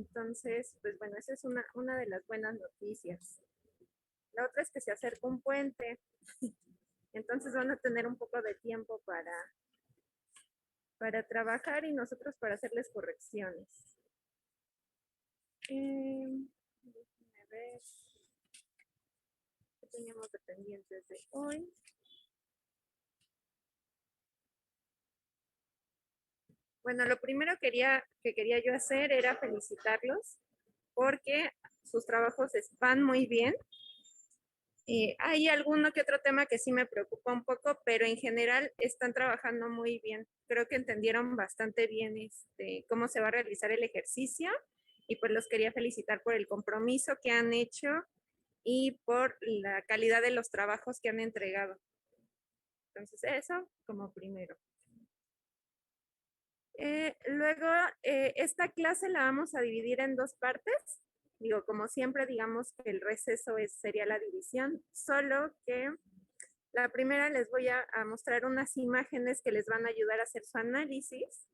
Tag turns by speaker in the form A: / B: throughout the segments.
A: Entonces, pues bueno, esa es una de las buenas noticias. La otra es que se acerca un puente, entonces van a tener un poco de tiempo para trabajar y nosotros para hacerles correcciones. Déjenme ver qué teníamos de pendientes de hoy. Bueno, lo primero que quería yo hacer era felicitarlos porque sus trabajos van muy bien. Hay alguno que otro tema que sí me preocupa un poco, pero en general están trabajando muy bien. Creo que entendieron bastante bien cómo se va a realizar el ejercicio y pues los quería felicitar por el compromiso que han hecho y por la calidad de los trabajos que han entregado. Entonces, eso como primero. Luego, esta clase la vamos a dividir en dos partes. Digo, como siempre, digamos que el receso sería la división, solo que la primera les voy a mostrar unas imágenes que les van a ayudar a hacer su análisis.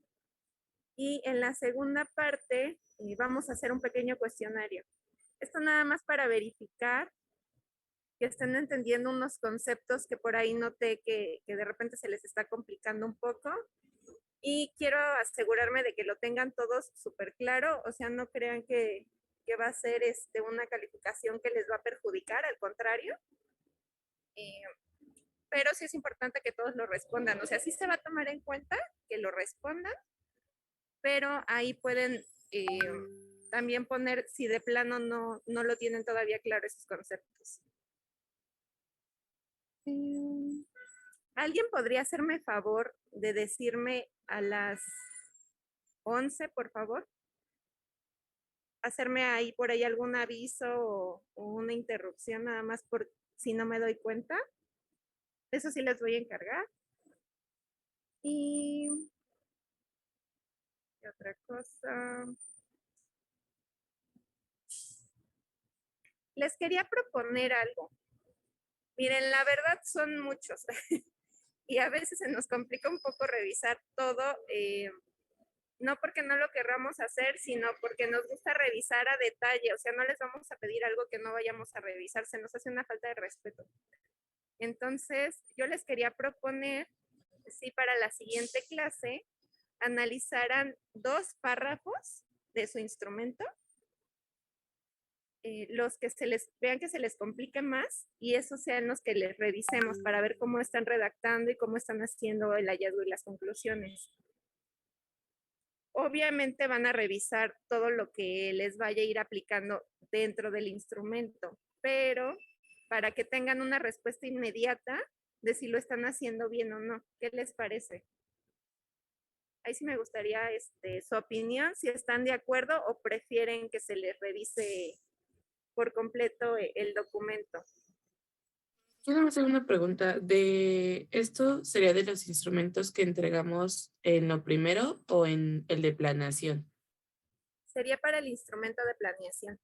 A: Y en la segunda parte vamos a hacer un pequeño cuestionario. Esto nada más para verificar que estén entendiendo unos conceptos que por ahí noté que de repente se les está complicando un poco. Y quiero asegurarme de que lo tengan todos súper claro, o sea, no crean que va a ser una calificación que les va a perjudicar, al contrario. Pero sí es importante que todos lo respondan, o sea, sí se va a tomar en cuenta que lo respondan, pero ahí pueden también poner si de plano no lo tienen todavía claro esos conceptos. ¿Alguien podría hacerme favor de decirme a las 11, por favor? Hacerme ahí por ahí algún aviso o una interrupción nada más por si no me doy cuenta. Eso sí les voy a encargar. Y ¿qué otra cosa? Les quería proponer algo. Miren, la verdad son muchos y a veces se nos complica un poco revisar todo, no porque no lo querramos hacer, sino porque nos gusta revisar a detalle. O sea, no les vamos a pedir algo que no vayamos a revisar, se nos hace una falta de respeto. Entonces, yo les quería proponer, si para la siguiente clase analizaran 2 párrafos de su instrumento, los que vean que se les complique más y esos sean los que les revisemos para ver cómo están redactando y cómo están haciendo el hallazgo y las conclusiones. Obviamente van a revisar todo lo que les vaya a ir aplicando dentro del instrumento, pero para que tengan una respuesta inmediata de si lo están haciendo bien o no. ¿Qué les parece? Ahí sí me gustaría su opinión, si están de acuerdo o prefieren que se les revise por completo el documento.
B: Quiero hacer una pregunta. ¿De esto sería de los instrumentos que entregamos en lo primero o en el de planeación?
A: Sería para el instrumento de planeación.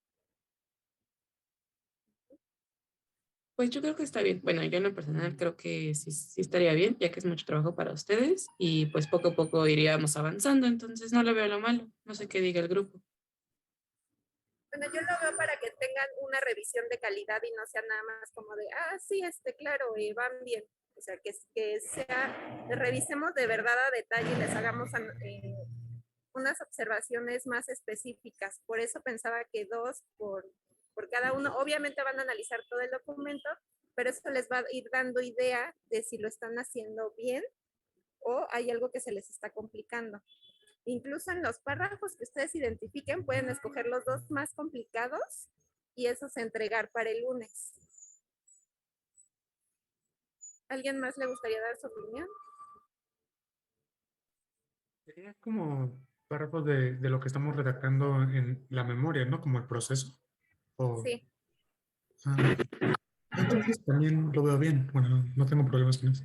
B: Pues yo creo que está bien. Bueno, yo en lo personal creo que sí estaría bien, ya que es mucho trabajo para ustedes y pues poco a poco iríamos avanzando, entonces no le veo lo malo. No sé qué diga el grupo.
A: Bueno, yo lo veo para que tengan una revisión de calidad y no sea nada más como de, sí, claro, van bien. O sea, que revisemos de verdad a detalle y les hagamos unas observaciones más específicas. Por eso pensaba que 2 por cada uno. Obviamente van a analizar todo el documento, pero eso les va a ir dando idea de si lo están haciendo bien o hay algo que se les está complicando. Incluso en los párrafos que ustedes identifiquen, pueden escoger los 2 más complicados y esos entregar para el lunes. ¿Alguien más le gustaría dar su opinión?
C: Sería como párrafos de lo que estamos redactando en la memoria, ¿no? Como el proceso. O,
A: Sí.
C: ah, entonces también lo veo bien. Bueno, no tengo problemas con eso.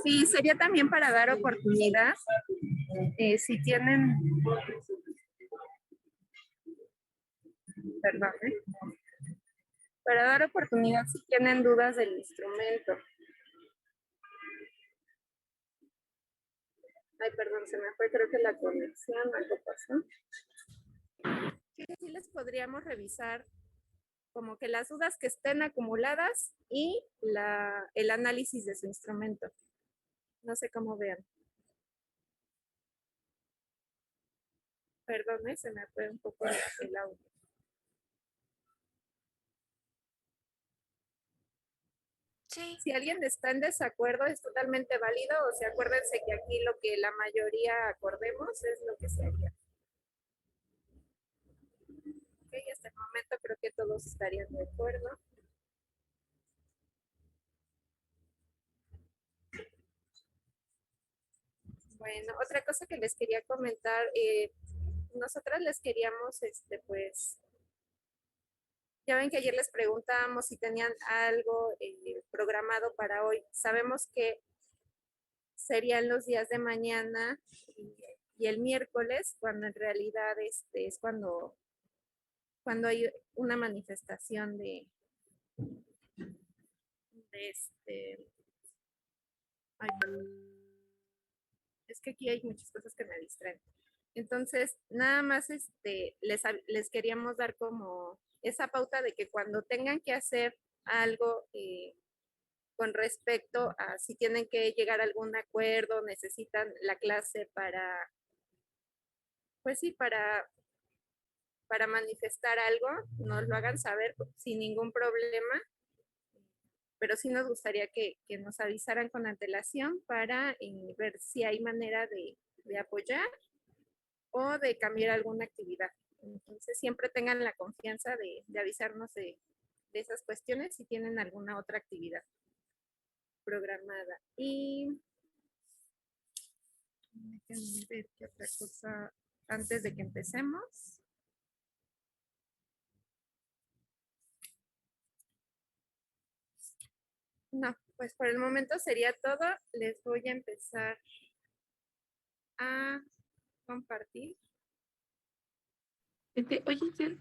A: Sí, sería también para dar oportunidad. Si tienen, perdón, para dar oportunidad si tienen dudas del instrumento. Ay, perdón, se me fue, creo que la conexión, algo pasó. Sí les podríamos revisar como que las dudas que estén acumuladas y el análisis de su instrumento. No sé cómo vean. Perdón, se me fue un poco el audio.
D: Sí.
A: Si alguien está en desacuerdo, es totalmente válido. O sea, acuérdense que aquí lo que la mayoría acordemos es lo que se haría. Ok, hasta el momento creo que todos estarían de acuerdo. Bueno, otra cosa que les quería comentar, nosotras les queríamos, pues, ya ven que ayer les preguntábamos si tenían algo programado para hoy. Sabemos que serían los días de mañana y el miércoles, cuando en realidad es cuando hay una manifestación de ay, perdón. Es que aquí hay muchas cosas que me distraen. Entonces, nada más les queríamos dar como esa pauta de que cuando tengan que hacer algo con respecto a si tienen que llegar a algún acuerdo, necesitan la clase pues sí, para manifestar algo, nos lo hagan saber sin ningún problema, pero sí nos gustaría que nos avisaran con antelación para ver si hay manera de apoyar o de cambiar alguna actividad. Entonces, siempre tengan la confianza de avisarnos de esas cuestiones si tienen alguna otra actividad programada. Y déjenme ver qué otra cosa antes de que empecemos. No, pues por el momento sería todo. Les voy a empezar a compartir.
B: Oye, Itzel,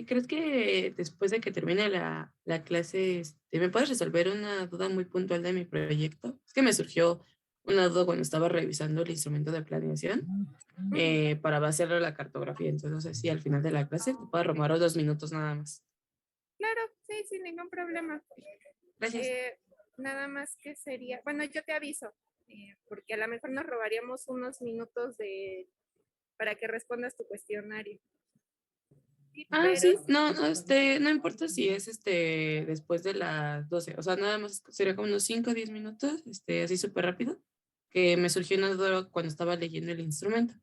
B: ¿crees que después de que termine la clase, me puedes resolver una duda muy puntual de mi proyecto? Es que me surgió una duda cuando estaba revisando el instrumento de planeación para hacerlo la cartografía. Entonces, no sé si al final de la clase te puedo robar 2 minutos nada más.
A: Claro, sí, sin ningún problema.
B: Gracias.
A: Nada más que sería, bueno, yo te aviso, porque a lo mejor nos robaríamos unos minutos para que respondas tu cuestionario. Sí,
B: Ah,
A: pero
B: sí, no, no, no importa si es después de las 12, o sea, nada más sería como unos 5 o 10 minutos, así súper rápido, que me surgió una duda cuando estaba leyendo el instrumento.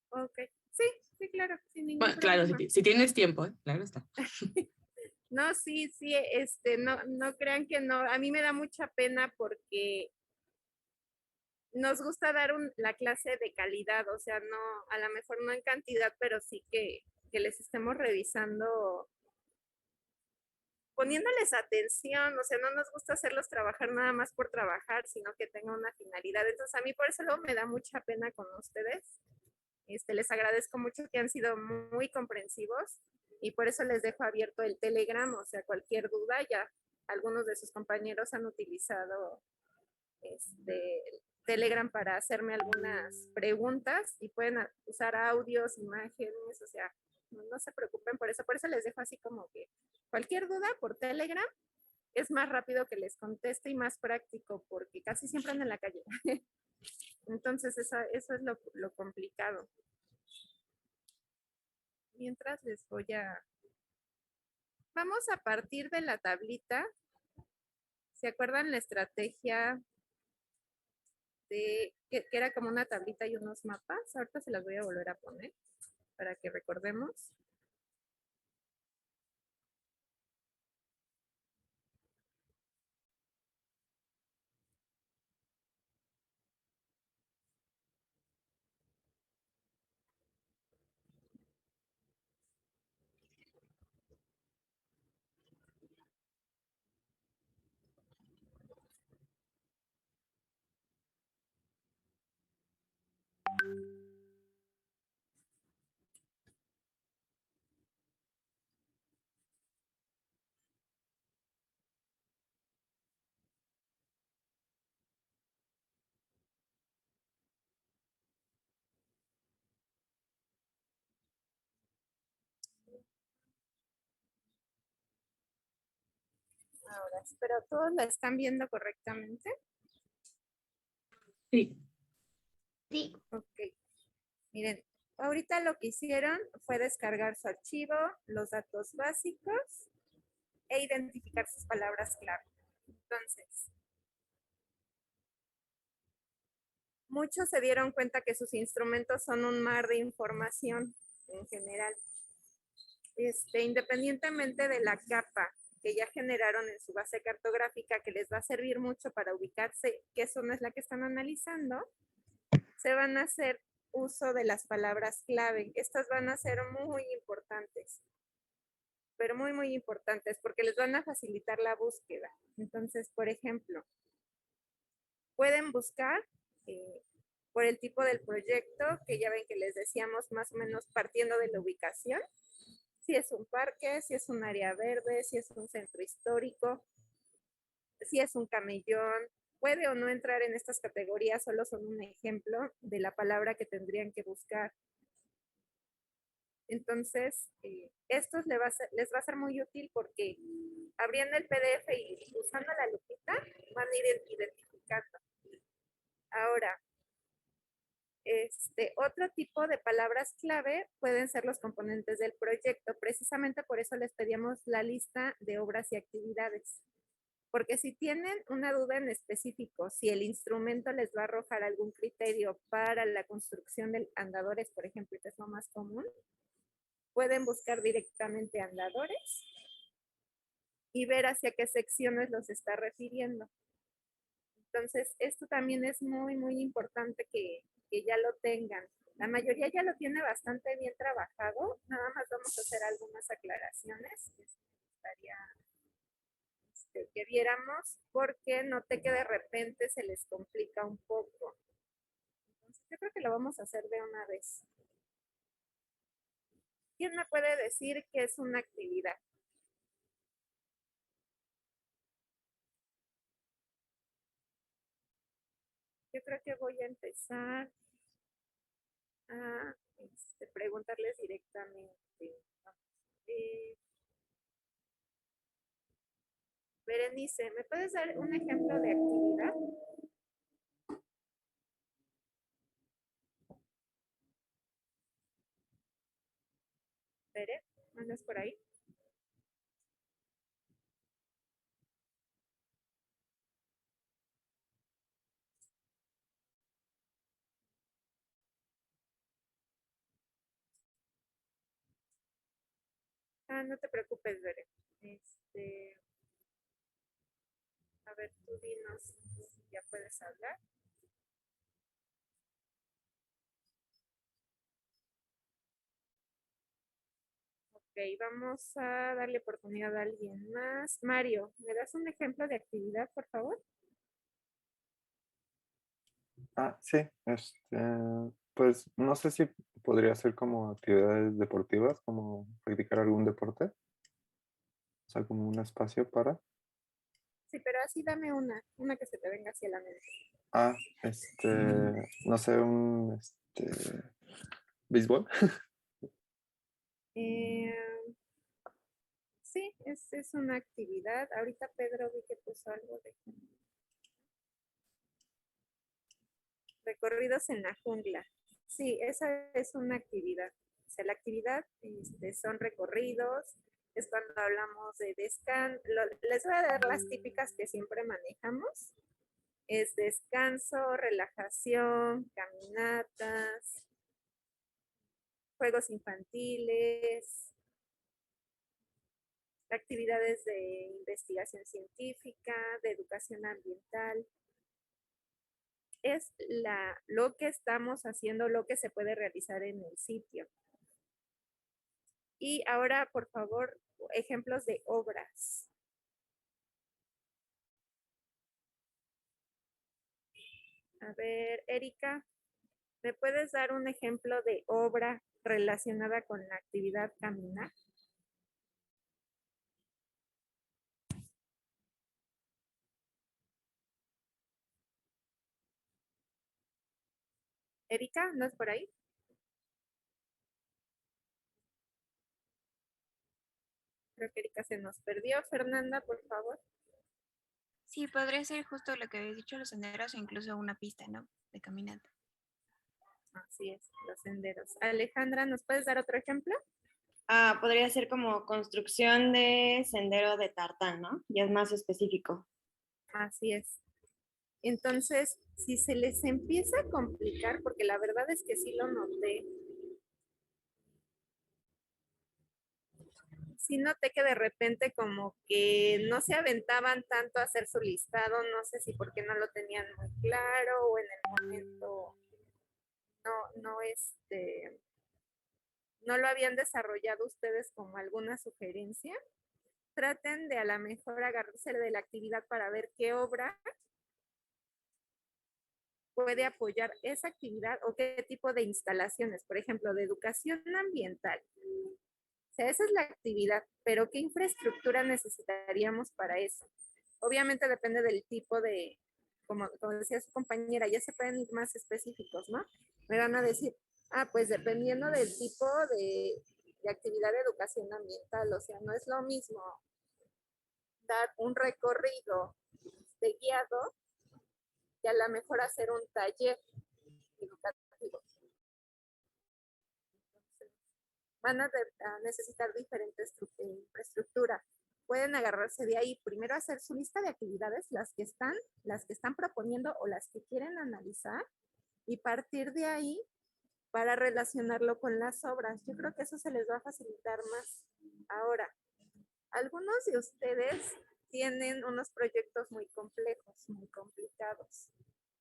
A: ok, sí, sí, claro, sin ningún
B: Bueno, claro,
A: problema.
B: si tienes tiempo, claro está.
A: No, sí, sí, no crean que no, a mí me da mucha pena porque nos gusta dar la clase de calidad, o sea, no, a lo mejor no en cantidad, pero sí que les estemos revisando, poniéndoles atención, o sea, no nos gusta hacerlos trabajar nada más por trabajar, sino que tenga una finalidad. Entonces, a mí por eso luego me da mucha pena con ustedes. Les agradezco mucho que han sido muy comprensivos y por eso les dejo abierto el Telegram, o sea, cualquier duda, ya algunos de sus compañeros han utilizado Telegram para hacerme algunas preguntas y pueden usar audios, imágenes, o sea, no se preocupen por eso les dejo así como que cualquier duda por Telegram es más rápido que les conteste y más práctico porque casi siempre andan en la calle. Entonces eso es lo complicado. Mientras vamos a partir de la tablita. ¿Se acuerdan la estrategia que era como una tablita y unos mapas? Ahorita se las voy a volver a poner para que recordemos. dudas, pero todos la están viendo correctamente.
B: Sí.
D: Sí.
A: Ok. Miren, ahorita lo que hicieron fue descargar su archivo, los datos básicos e identificar sus palabras clave. Entonces, muchos se dieron cuenta que sus instrumentos son un mar de información en general. Independientemente de la capa que ya generaron en su base cartográfica, que les va a servir mucho para ubicarse qué zona es la que están analizando, se van a hacer uso de las palabras clave. Estas van a ser muy importantes, pero muy, muy importantes, porque les van a facilitar la búsqueda. Entonces, por ejemplo, pueden buscar por el tipo del proyecto, que ya ven que les decíamos más o menos partiendo de la ubicación, si es un parque, si es un área verde, si es un centro histórico, si es un camellón. Puede o no entrar en estas categorías, solo son un ejemplo de la palabra que tendrían que buscar. Entonces, esto les va a ser muy útil porque abriendo el PDF y usando la lupita, van a ir identificando. Ahora, otro tipo de palabras clave pueden ser los componentes del proyecto. Precisamente por eso les pedíamos la lista de obras y actividades. Porque si tienen una duda en específico, si el instrumento les va a arrojar algún criterio para la construcción de andadores, por ejemplo, que es lo más común, pueden buscar directamente andadores y ver hacia qué secciones los está refiriendo. Entonces, esto también es muy, muy importante que ya lo tengan. La mayoría ya lo tiene bastante bien trabajado. Nada más vamos a hacer algunas aclaraciones que me gustaría que viéramos, porque noté que de repente se les complica un poco. Entonces, yo creo que lo vamos a hacer de una vez. ¿Quién me puede decir qué es una actividad? Yo creo que voy a empezar a preguntarles directamente. Berenice, ¿me puedes dar un ejemplo de actividad? Bere, ¿andas por ahí? Ah, no te preocupes, Bere. A ver, tú dinos si ya puedes hablar. Ok, vamos a darle oportunidad a alguien más. Mario, ¿me das un ejemplo de actividad, por favor?
E: Sí, pues no sé si podría ser como actividades deportivas, como practicar algún deporte, o sea, como un espacio para.
A: Sí, pero así dame una que se te venga hacia la mente.
E: Ah, no sé, béisbol.
A: Eh, sí, es una actividad. Ahorita Pedro vi que puso algo de recorridos en la jungla. Sí, esa es una actividad. O sea, la actividad son recorridos, es cuando hablamos de descanso. Les voy a dar las típicas que siempre manejamos. Es descanso, relajación, caminatas, juegos infantiles, actividades de investigación científica, de educación ambiental. Es lo que estamos haciendo, lo que se puede realizar en el sitio. Y ahora, por favor, ejemplos de obras. A ver, Erika, ¿me puedes dar un ejemplo de obra relacionada con la actividad caminar? Erika, ¿no es por ahí? Creo que Erika se nos perdió. Fernanda, por favor.
D: Sí, podría ser justo lo que habéis dicho, los senderos o incluso una pista, ¿no? De caminata.
A: Así es, los senderos. Alejandra, ¿nos puedes dar otro ejemplo?
F: Podría ser como construcción de sendero de tartán, ¿no? Ya es más específico.
A: Así es. Entonces, si se les empieza a complicar, porque la verdad es que sí lo noté, sí noté que de repente como que no se aventaban tanto a hacer su listado, no sé si porque no lo tenían muy claro o en el momento no lo habían desarrollado ustedes como alguna sugerencia. Traten de a lo mejor agarrarse de la actividad para ver qué obra puede apoyar esa actividad o qué tipo de instalaciones, por ejemplo, de educación ambiental. O sea, esa es la actividad, pero ¿qué infraestructura necesitaríamos para eso? Obviamente depende del tipo de, como decía su compañera, ya se pueden ir más específicos, ¿no? Me van a decir, pues dependiendo del tipo de actividad de educación ambiental, o sea, no es lo mismo dar un recorrido de guiado que a lo mejor hacer un taller educativo. Entonces, van a necesitar diferente infraestructura. Pueden agarrarse de ahí, primero hacer su lista de actividades, las que están proponiendo o las que quieren analizar, y partir de ahí para relacionarlo con las obras. Yo creo que eso se les va a facilitar más. Ahora, algunos de ustedes tienen unos proyectos muy complejos, muy complicados.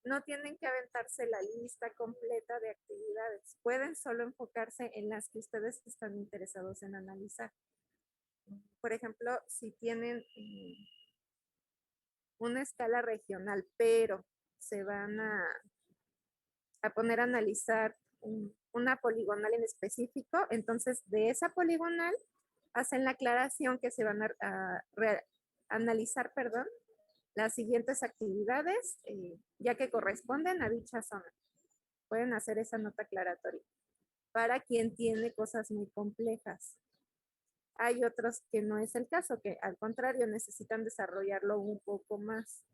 A: No tienen que aventarse la lista completa de actividades. Pueden solo enfocarse en las que ustedes están interesados en analizar. Por ejemplo, si tienen una escala regional, pero se van a poner a analizar una poligonal en específico, entonces de esa poligonal hacen la aclaración que se van a analizar, perdón, las siguientes actividades, ya que corresponden a dicha zona. Pueden hacer esa nota aclaratoria. Para quien tiene cosas muy complejas. Hay otros que no es el caso, que al contrario necesitan desarrollarlo un poco más.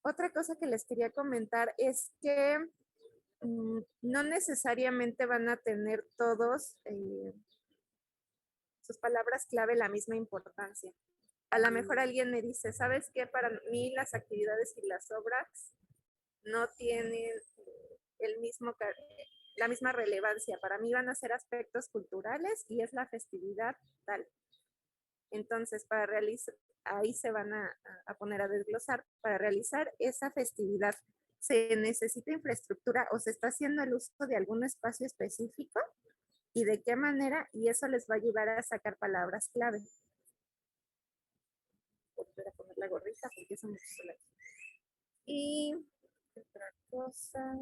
A: Otra cosa que les quería comentar es que no necesariamente van a tener todos sus palabras clave la misma importancia. A lo mejor alguien me dice, ¿sabes qué? Para mí las actividades y las obras no tienen la misma relevancia. Para mí van a ser aspectos culturales y es la festividad tal. Entonces, para realizar, ahí se van a poner a desglosar. Para realizar esa festividad, ¿se necesita infraestructura o se está haciendo el uso de algún espacio específico? ¿Y de qué manera? Y eso les va a ayudar a sacar palabras clave. Volver a poner la gorrita porque eso me puso la... Y otra cosa.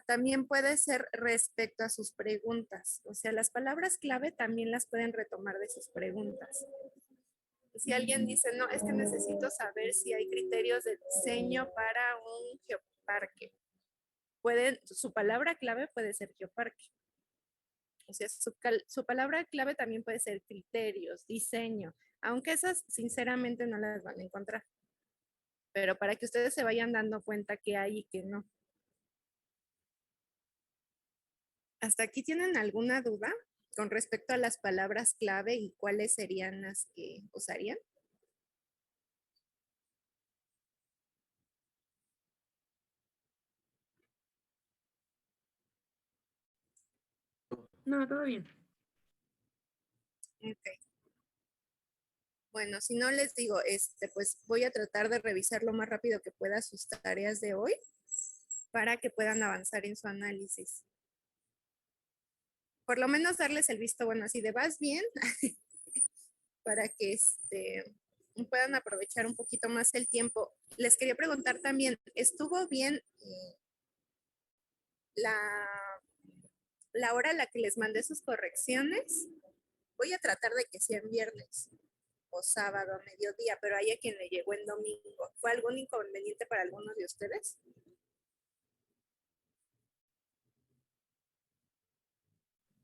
A: También puede ser respecto a sus preguntas. O sea, las palabras clave también las pueden retomar de sus preguntas. Si alguien dice, no, es que necesito saber si hay criterios de diseño para un geoparque. Su palabra clave puede ser geoparque. O sea, su palabra clave también puede ser criterios, diseño, aunque esas sinceramente no las van a encontrar. Pero para que ustedes se vayan dando cuenta que hay y que no. ¿Hasta aquí tienen alguna duda con respecto a las palabras clave y cuáles serían las que usarían?
B: No, todo bien.
A: Ok. Bueno, si no les digo, pues voy a tratar de revisar lo más rápido que pueda sus tareas de hoy para que puedan avanzar en su análisis. Por lo menos darles el visto bueno, así de vas bien, para que puedan aprovechar un poquito más el tiempo. Les quería preguntar también, ¿estuvo bien la hora a la que les mandé sus correcciones? Voy a tratar de que sean viernes o sábado, mediodía, pero hay a quien le llegó en domingo. ¿Fue algún inconveniente para algunos de ustedes?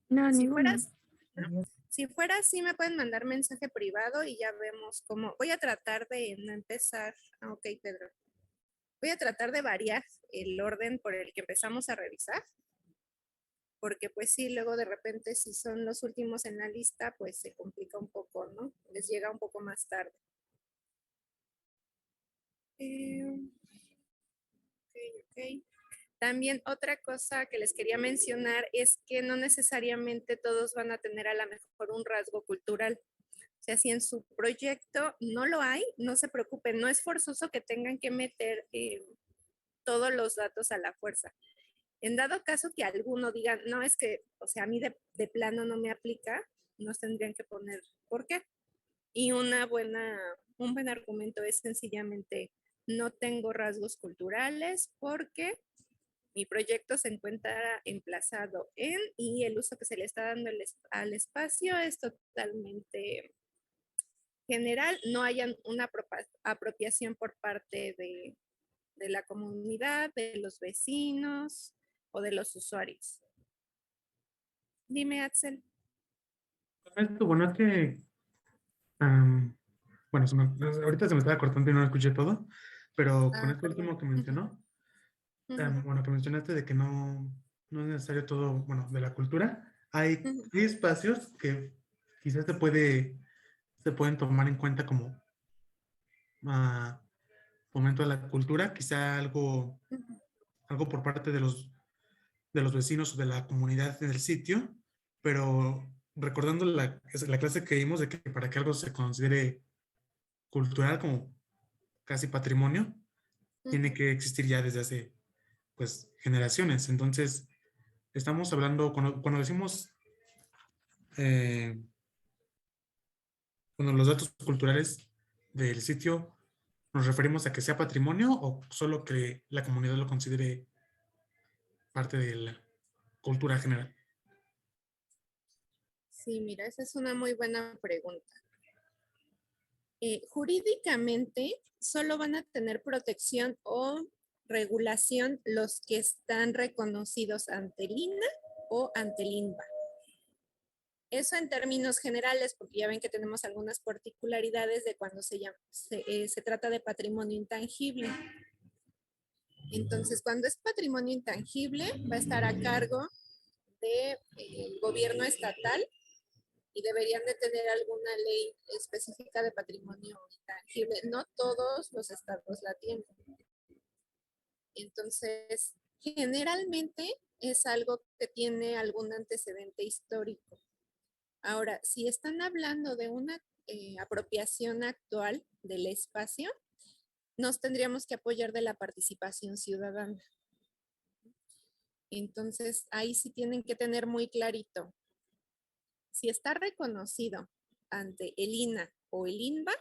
B: No,
A: Si
B: ninguno.
A: fueras, ¿no? Si fuera así, me pueden mandar mensaje privado y ya vemos cómo. Voy a tratar de no empezar. Ok, Pedro. Voy a tratar de variar el orden por el que empezamos a revisar, porque pues sí, luego de repente si son los últimos en la lista, pues se complica un poco, ¿no? Les llega un poco más tarde. Ok. También otra cosa que les quería mencionar es que no necesariamente todos van a tener a lo mejor un rasgo cultural. O sea, si en su proyecto no lo hay, no se preocupen, no es forzoso que tengan que meter todos los datos a la fuerza. En dado caso que alguno diga, no, es que, o sea, a mí de plano no me aplica, nos tendrían que poner por qué. Y un buen argumento es sencillamente, no tengo rasgos culturales porque mi proyecto se encuentra emplazado en y el uso que se le está dando al espacio es totalmente general, no haya una apropiación por parte de la comunidad, de los vecinos o de los usuarios. Dime, Axel.
C: Esto, bueno, es que, bueno, ahorita se me estaba cortando y no escuché todo, pero con esto
A: Perdón.
C: último que mencionó,
A: Ujú,
C: bueno, que mencionaste de que no es necesario todo, bueno, de la cultura, hay
A: ujú,
C: espacios que quizás se pueden tomar en cuenta como ah, fomento a la cultura, quizá
A: ujú.
C: algo por parte de los vecinos o de la comunidad del sitio, pero recordando la clase que vimos de que para que algo se considere cultural como casi patrimonio, tiene que existir ya desde hace pues generaciones. Entonces, estamos hablando, cuando decimos, eh, cuando los datos culturales del sitio, ¿nos referimos a que sea patrimonio o solo que la comunidad lo considere parte de la cultura general?
A: Sí, mira, esa es una muy buena pregunta. Jurídicamente, solo van a tener protección o regulación los que están reconocidos ante el INAH o ante el INVA. Eso en términos generales, porque ya ven que tenemos algunas particularidades de cuando se trata de patrimonio intangible. Entonces, cuando es patrimonio intangible, va a estar a cargo del gobierno estatal y deberían de tener alguna ley específica de patrimonio intangible. No todos los estados la tienen. Entonces, generalmente es algo que tiene algún antecedente histórico. Ahora, si están hablando de una apropiación actual del espacio, nos tendríamos que apoyar de la participación ciudadana. Entonces, ahí sí tienen que tener muy clarito. Si está reconocido ante el INAH o el INVA,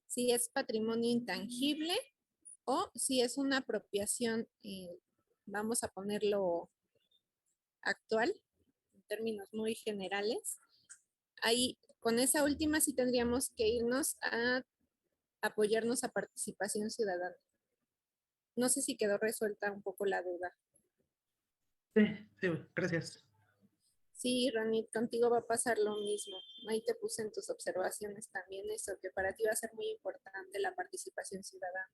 A: si es patrimonio intangible o si es una apropiación, vamos a ponerlo actual, en términos muy generales. Ahí, con esa última sí tendríamos que irnos a apoyarnos a participación ciudadana. No sé si quedó resuelta un poco la duda.
C: Sí, sí, gracias.
A: Sí, Ronit, contigo va a pasar lo mismo. Ahí te puse en tus observaciones también eso, que para ti va a ser muy importante la participación ciudadana.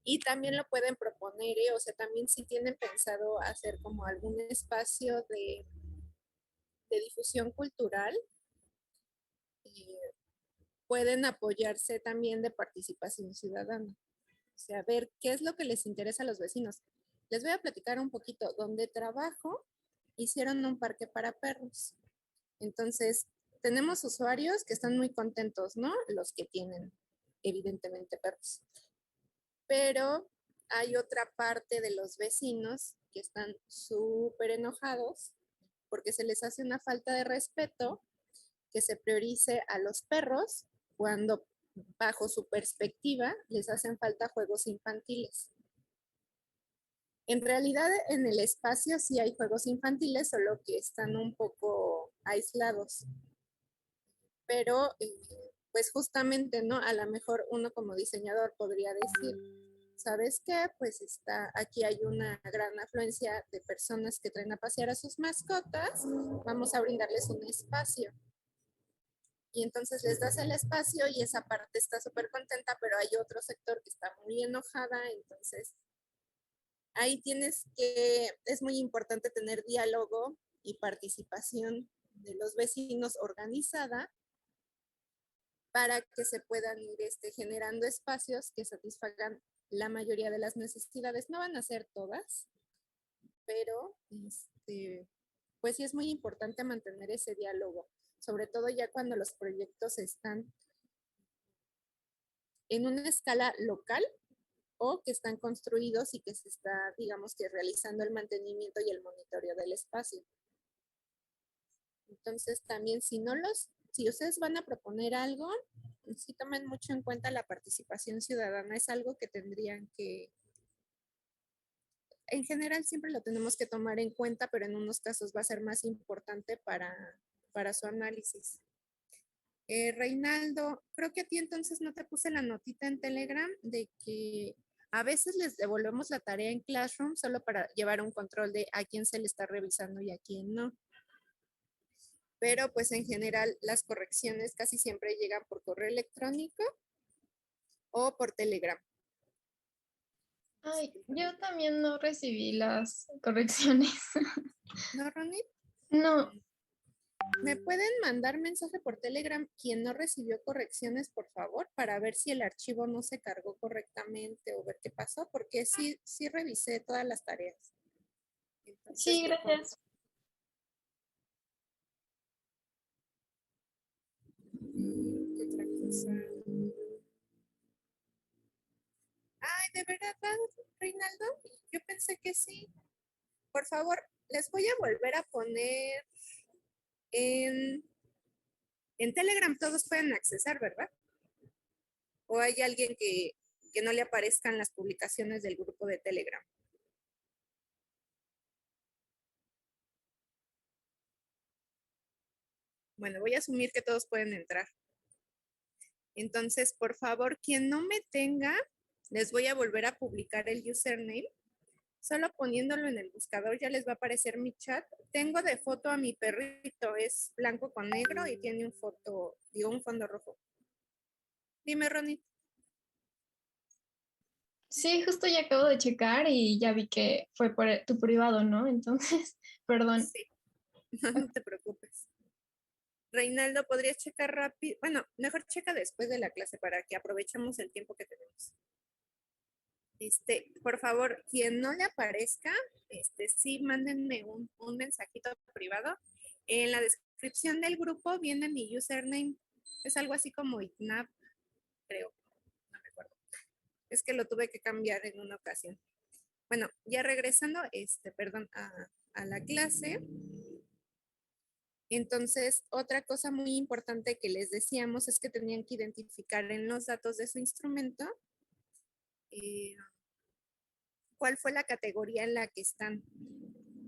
A: Y también lo pueden proponer, o sea, también si tienen pensado hacer como algún espacio de difusión cultural, pueden apoyarse también de participación ciudadana. O sea, ver qué es lo que les interesa a los vecinos. Les voy a platicar un poquito. Donde trabajo, hicieron un parque para perros. Entonces, tenemos usuarios que están muy contentos, ¿no? Los que tienen, evidentemente, perros. Pero hay otra parte de los vecinos que están súper enojados porque se les hace una falta de respeto que se priorice a los perros cuando bajo su perspectiva les hacen falta juegos infantiles. En realidad en el espacio sí hay juegos infantiles, solo que están un poco aislados. Pero pues justamente, ¿no? A lo mejor uno como diseñador podría decir, ¿sabes qué? Pues aquí hay una gran afluencia de personas que traen a pasear a sus mascotas, vamos a brindarles un espacio. Y entonces les das el espacio y esa parte está súper contenta, pero hay otro sector que está muy enojada, entonces ahí es muy importante tener diálogo y participación de los vecinos organizada para que se puedan ir generando espacios que satisfagan la mayoría de las necesidades. No van a ser todas, pero pues sí es muy importante mantener ese diálogo, sobre todo ya cuando los proyectos están en una escala local o que están construidos y que se está, digamos que realizando el mantenimiento y el monitoreo del espacio. Entonces también si ustedes van a proponer algo, sí tomen mucho en cuenta la participación ciudadana, es algo que tendrían que, en general siempre lo tenemos que tomar en cuenta, pero en unos casos va a ser más importante para su análisis. Reinaldo, creo que a ti entonces no te puse la notita en Telegram de que a veces les devolvemos la tarea en Classroom solo para llevar un control de a quién se le está revisando y a quién no. Pero pues en general las correcciones casi siempre llegan por correo electrónico o por Telegram.
G: Ay, yo también no recibí las correcciones.
A: ¿No, Ronnie?
G: No,
A: ¿Me pueden mandar mensaje por Telegram quien no recibió correcciones, por favor, para ver si el archivo no se cargó correctamente o ver qué pasó? Porque sí revisé todas las tareas. Entonces,
G: sí,
A: por favor.
G: gracias.
A: ¿Qué otra cosa? Ay, ¿de verdad, Reinaldo? Yo pensé que sí. Por favor, les voy a volver a poner en Telegram, todos pueden accesar, ¿verdad? ¿O hay alguien que no le aparezcan las publicaciones del grupo de Telegram? Bueno, voy a asumir que todos pueden entrar. Entonces, por favor, quien no me tenga, les voy a volver a publicar el username. Solo poniéndolo en el buscador ya les va a aparecer mi chat. Tengo de foto a mi perrito, es blanco con negro y tiene un fondo rojo. Dime, Ronnie.
G: Sí, justo ya acabo de checar y ya vi que fue por tu privado, ¿no? Entonces, perdón.
A: Sí, no te preocupes. Reinaldo, ¿podrías checar rápido? Bueno, mejor checa después de la clase para que aprovechemos el tiempo que tenemos. Por favor, quien no le aparezca, sí, mándenme un mensajito privado. En la descripción del grupo viene mi username. Es algo así como ITNAP, creo. No me acuerdo. Es que lo tuve que cambiar en una ocasión. Bueno, ya regresando, perdón, a la clase. Entonces, otra cosa muy importante que les decíamos es que tenían que identificar en los datos de su instrumento cuál fue la categoría en la que están.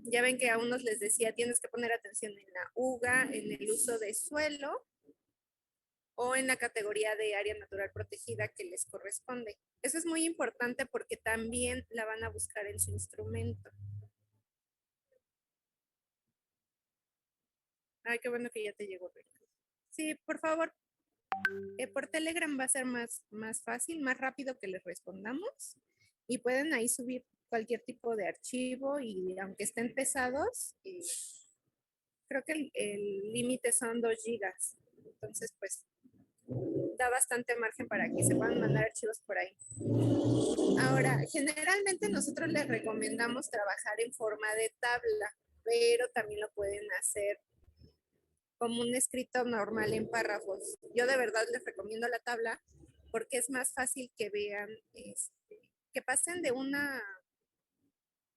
A: Ya ven que a unos les decía, tienes que poner atención en la UGA, en el uso de suelo o en la categoría de área natural protegida que les corresponde. Eso es muy importante porque también la van a buscar en su instrumento. Ay, qué bueno que ya te llegó. Sí, por favor. Por Telegram va a ser más fácil, más rápido que les respondamos. Y pueden ahí subir cualquier tipo de archivo y aunque estén pesados, creo que el límite son 2 gigas. Entonces, pues, da bastante margen para que se puedan mandar archivos por ahí. Ahora, generalmente nosotros les recomendamos trabajar en forma de tabla, pero también lo pueden hacer como un escrito normal en párrafos. Yo de verdad les recomiendo la tabla porque es más fácil que vean, que pasen de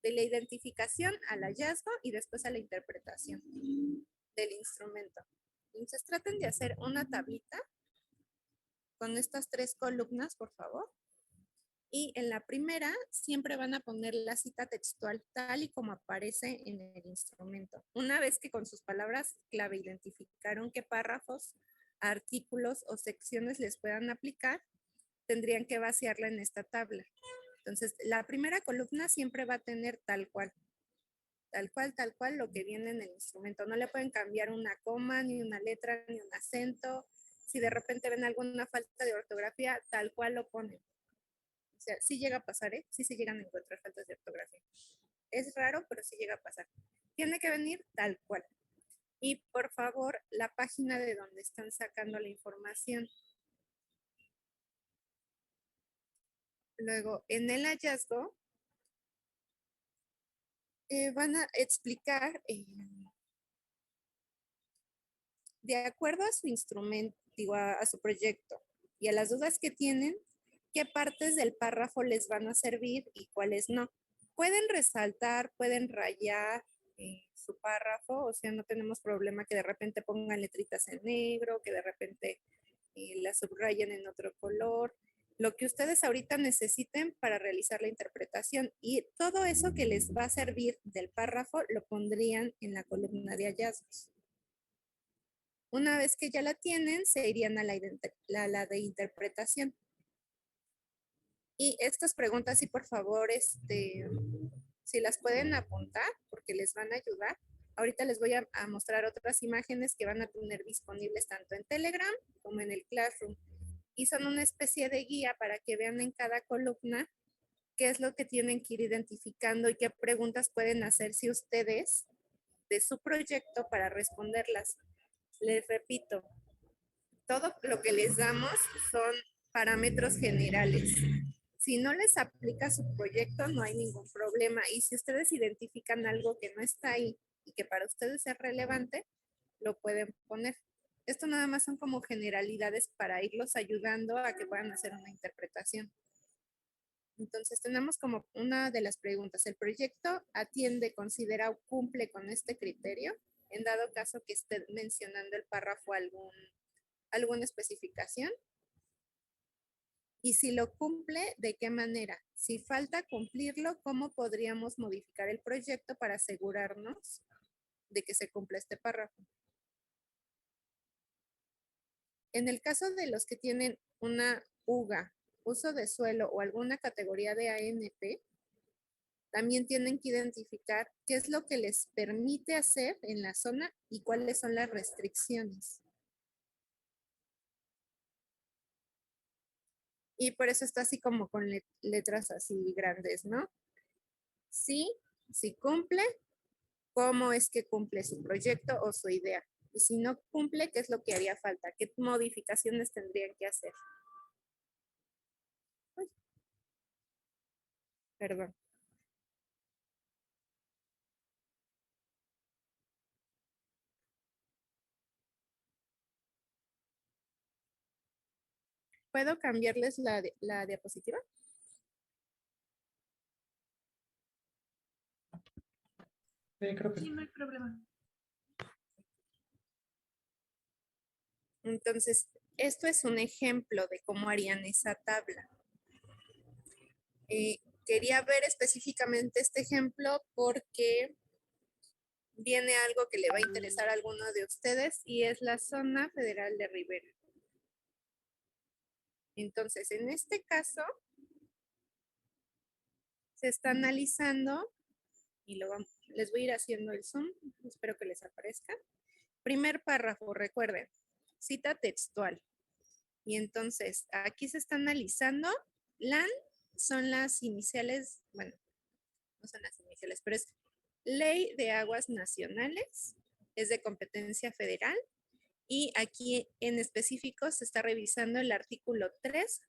A: la identificación al hallazgo y después a la interpretación del instrumento. Entonces traten de hacer una tablita con estas 3 columnas, por favor. Y en la primera siempre van a poner la cita textual tal y como aparece en el instrumento. Una vez que con sus palabras clave identificaron qué párrafos, artículos o secciones les puedan aplicar, tendrían que vaciarla en esta tabla. Entonces, la primera columna siempre va a tener tal cual lo que viene en el instrumento. No le pueden cambiar una coma, ni una letra, ni un acento. Si de repente ven alguna falta de ortografía, tal cual lo ponen. O sea, sí llega a pasar, ¿eh? Sí se llegan a encontrar faltas de ortografía. Es raro, pero sí llega a pasar. Tiene que venir tal cual. Y por favor, la página de donde están sacando la información. Luego, en el hallazgo, van a explicar, de acuerdo a su instrumento, digo, a su proyecto y a las dudas que tienen, qué partes del párrafo les van a servir y cuáles no. Pueden resaltar, pueden rayar su párrafo, o sea, no tenemos problema que de repente pongan letritas en negro, que de repente las subrayen en otro color, lo que ustedes ahorita necesiten para realizar la interpretación, y todo eso que les va a servir del párrafo lo pondrían en la columna de hallazgos. Una vez que ya la tienen, se irían a la de interpretación. Y estas preguntas, sí, por favor, si las pueden apuntar, porque les van a ayudar. Ahorita les voy a mostrar otras imágenes que van a tener disponibles tanto en Telegram como en el Classroom. Y son una especie de guía para que vean en cada columna qué es lo que tienen que ir identificando y qué preguntas pueden hacerse ustedes de su proyecto para responderlas. Les repito, todo lo que les damos son parámetros generales. Si no les aplica su proyecto, no hay ningún problema. Y si ustedes identifican algo que no está ahí y que para ustedes es relevante, lo pueden poner. Esto nada más son como generalidades para irlos ayudando a que puedan hacer una interpretación. Entonces tenemos como una de las preguntas: ¿el proyecto atiende, considera o cumple con este criterio? En dado caso que esté mencionando el párrafo alguna especificación. Y si lo cumple, ¿de qué manera? Si falta cumplirlo, ¿cómo podríamos modificar el proyecto para asegurarnos de que se cumpla este párrafo? En el caso de los que tienen una UGA, uso de suelo o alguna categoría de ANP, también tienen que identificar qué es lo que les permite hacer en la zona y cuáles son las restricciones. Y por eso está así como con letras así grandes, ¿no? Sí, si cumple, ¿cómo es que cumple su proyecto o su idea? Y si no cumple, ¿qué es lo que haría falta? ¿Qué modificaciones tendrían que hacer? Uy, perdón. ¿Puedo cambiarles la diapositiva?
C: Creo que
D: Sí, no hay problema.
A: Entonces, esto es un ejemplo de cómo harían esa tabla. Quería ver específicamente este ejemplo porque viene algo que le va a interesar a alguno de ustedes y es la zona federal de Rivera. Entonces, en este caso, se está analizando, y les voy a ir haciendo el zoom, espero que les aparezca. Primer párrafo, recuerden, cita textual. Y entonces, aquí se está analizando, LAN son las iniciales, bueno, no son las iniciales, pero es Ley de Aguas Nacionales, es de competencia federal, y aquí en específico se está revisando el artículo 3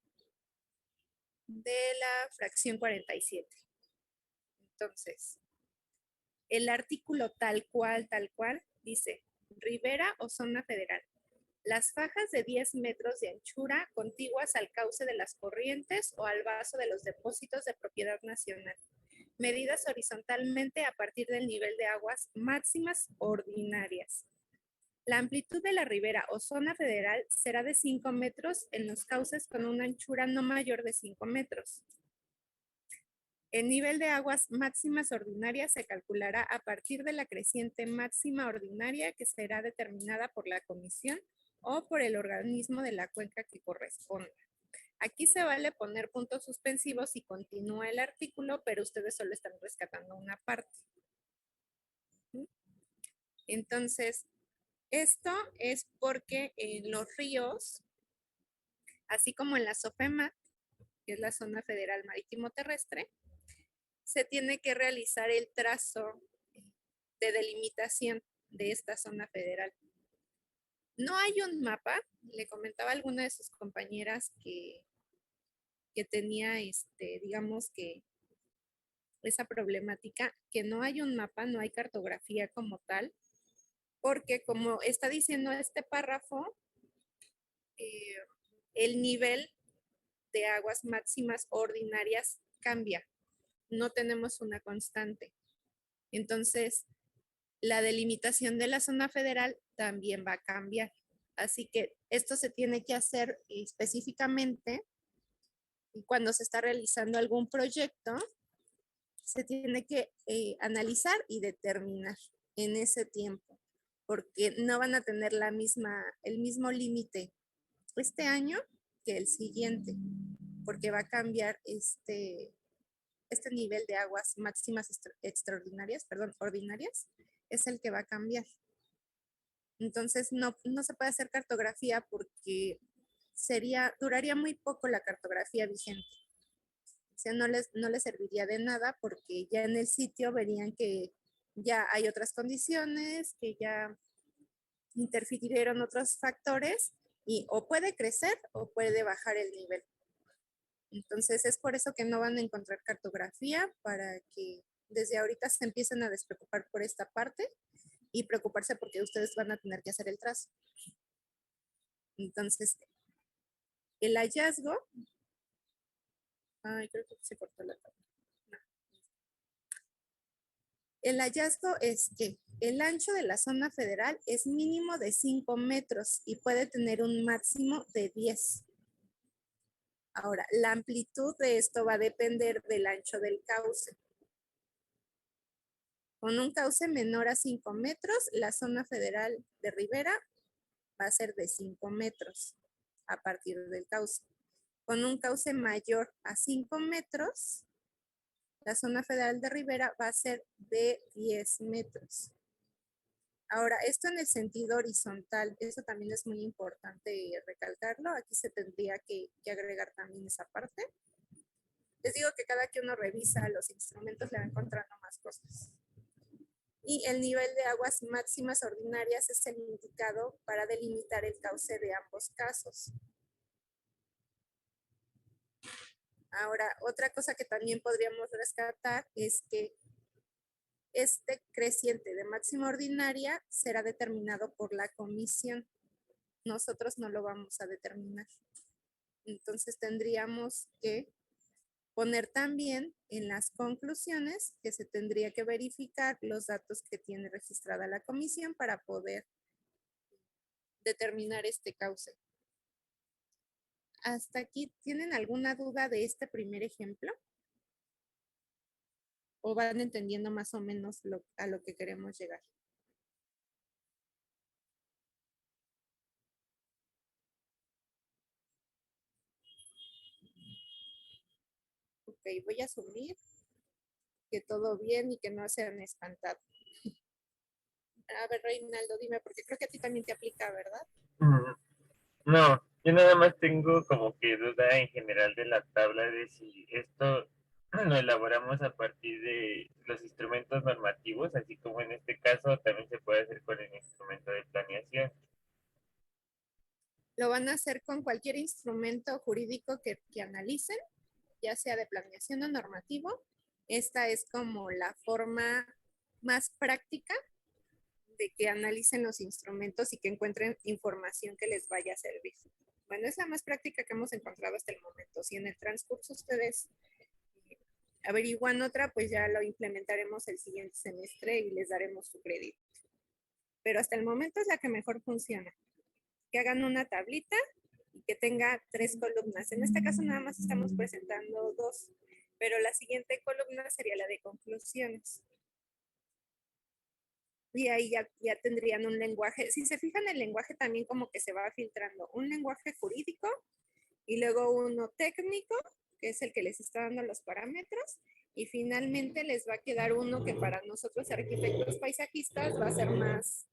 A: de la fracción 47. Entonces, el artículo tal cual, dice, ribera o zona federal. Las fajas de 10 metros de anchura contiguas al cauce de las corrientes o al vaso de los depósitos de propiedad nacional, medidas horizontalmente a partir del nivel de aguas máximas ordinarias. La amplitud de la ribera o zona federal será de 5 metros en los cauces con una anchura no mayor de 5 metros. El nivel de aguas máximas ordinarias se calculará a partir de la creciente máxima ordinaria que será determinada por la comisión o por el organismo de la cuenca que corresponda. Aquí se vale poner puntos suspensivos y continúa el artículo, pero ustedes solo están rescatando una parte. Entonces, esto es porque en los ríos, así como en la SOFEMA, que es la Zona Federal Marítimo Terrestre, se tiene que realizar el trazo de delimitación de esta zona federal. No hay un mapa, le comentaba a alguna de sus compañeras que tenía, digamos que esa problemática, que no hay un mapa, no hay cartografía como tal, porque como está diciendo este párrafo, el nivel de aguas máximas ordinarias cambia, no tenemos una constante. Entonces, la delimitación de la zona federal también va a cambiar. Así que esto se tiene que hacer específicamente cuando se está realizando algún proyecto, se tiene que analizar y determinar en ese tiempo, porque no van a tener el mismo límite este año que el siguiente, porque va a cambiar este nivel de aguas máximas extraordinarias, perdón, ordinarias, es el que va a cambiar. Entonces no se puede hacer cartografía porque duraría muy poco la cartografía vigente. O sea, no les serviría de nada porque ya en el sitio verían que ya hay otras condiciones, que ya interfirieron otros factores y o puede crecer o puede bajar el nivel. Entonces es por eso que no van a encontrar cartografía, para que desde ahorita se empiecen a despreocupar por esta parte y preocuparse porque ustedes van a tener que hacer el trazo. Entonces, el hallazgo, creo que se cortó la tabla. No. El hallazgo es que el ancho de la zona federal es mínimo de 5 metros y puede tener un máximo de 10. Ahora, la amplitud de esto va a depender del ancho del cauce. Con un cauce menor a 5 metros, la zona federal de ribera va a ser de 5 metros a partir del cauce. Con un cauce mayor a 5 metros, la zona federal de ribera va a ser de 10 metros. Ahora, esto en el sentido horizontal, eso también es muy importante recalcarlo. Aquí se tendría que agregar también esa parte. Les digo que cada que uno revisa los instrumentos le va encontrando más cosas. Y el nivel de aguas máximas ordinarias es el indicado para delimitar el cauce de ambos casos. Ahora, otra cosa que también podríamos rescatar es que este creciente de máxima ordinaria será determinado por la comisión. Nosotros no lo vamos a determinar. Entonces tendríamos que poner también en las conclusiones que se tendría que verificar los datos que tiene registrada la comisión para poder determinar este cauce. ¿Hasta aquí tienen alguna duda de este primer ejemplo? ¿O van entendiendo más o menos a lo que queremos llegar? Ok, voy a asumir que todo bien y que no se han espantado. A ver, Reinaldo, dime, porque creo que a ti también te aplica, ¿verdad?
H: No, yo nada más tengo como que duda en general de la tabla de si esto lo elaboramos a partir de los instrumentos normativos, así como en este caso también se puede hacer con el instrumento de planeación.
A: Lo van a hacer con cualquier instrumento jurídico que analicen, ya sea de planeación o normativo. Esta es como la forma más práctica de que analicen los instrumentos y que encuentren información que les vaya a servir. Bueno, es la más práctica que hemos encontrado hasta el momento. Si en el transcurso ustedes averiguan otra, pues ya lo implementaremos el siguiente semestre y les daremos su crédito. Pero hasta el momento es la que mejor funciona. Que hagan una tablita y que tenga 3 columnas. En este caso nada más estamos presentando 2, pero la siguiente columna sería la de conclusiones. Y ahí ya tendrían un lenguaje. Si se fijan, el lenguaje también como que se va filtrando. Un lenguaje jurídico y luego uno técnico, que es el que les está dando los parámetros, y finalmente les va a quedar uno que para nosotros arquitectos paisajistas va a ser más...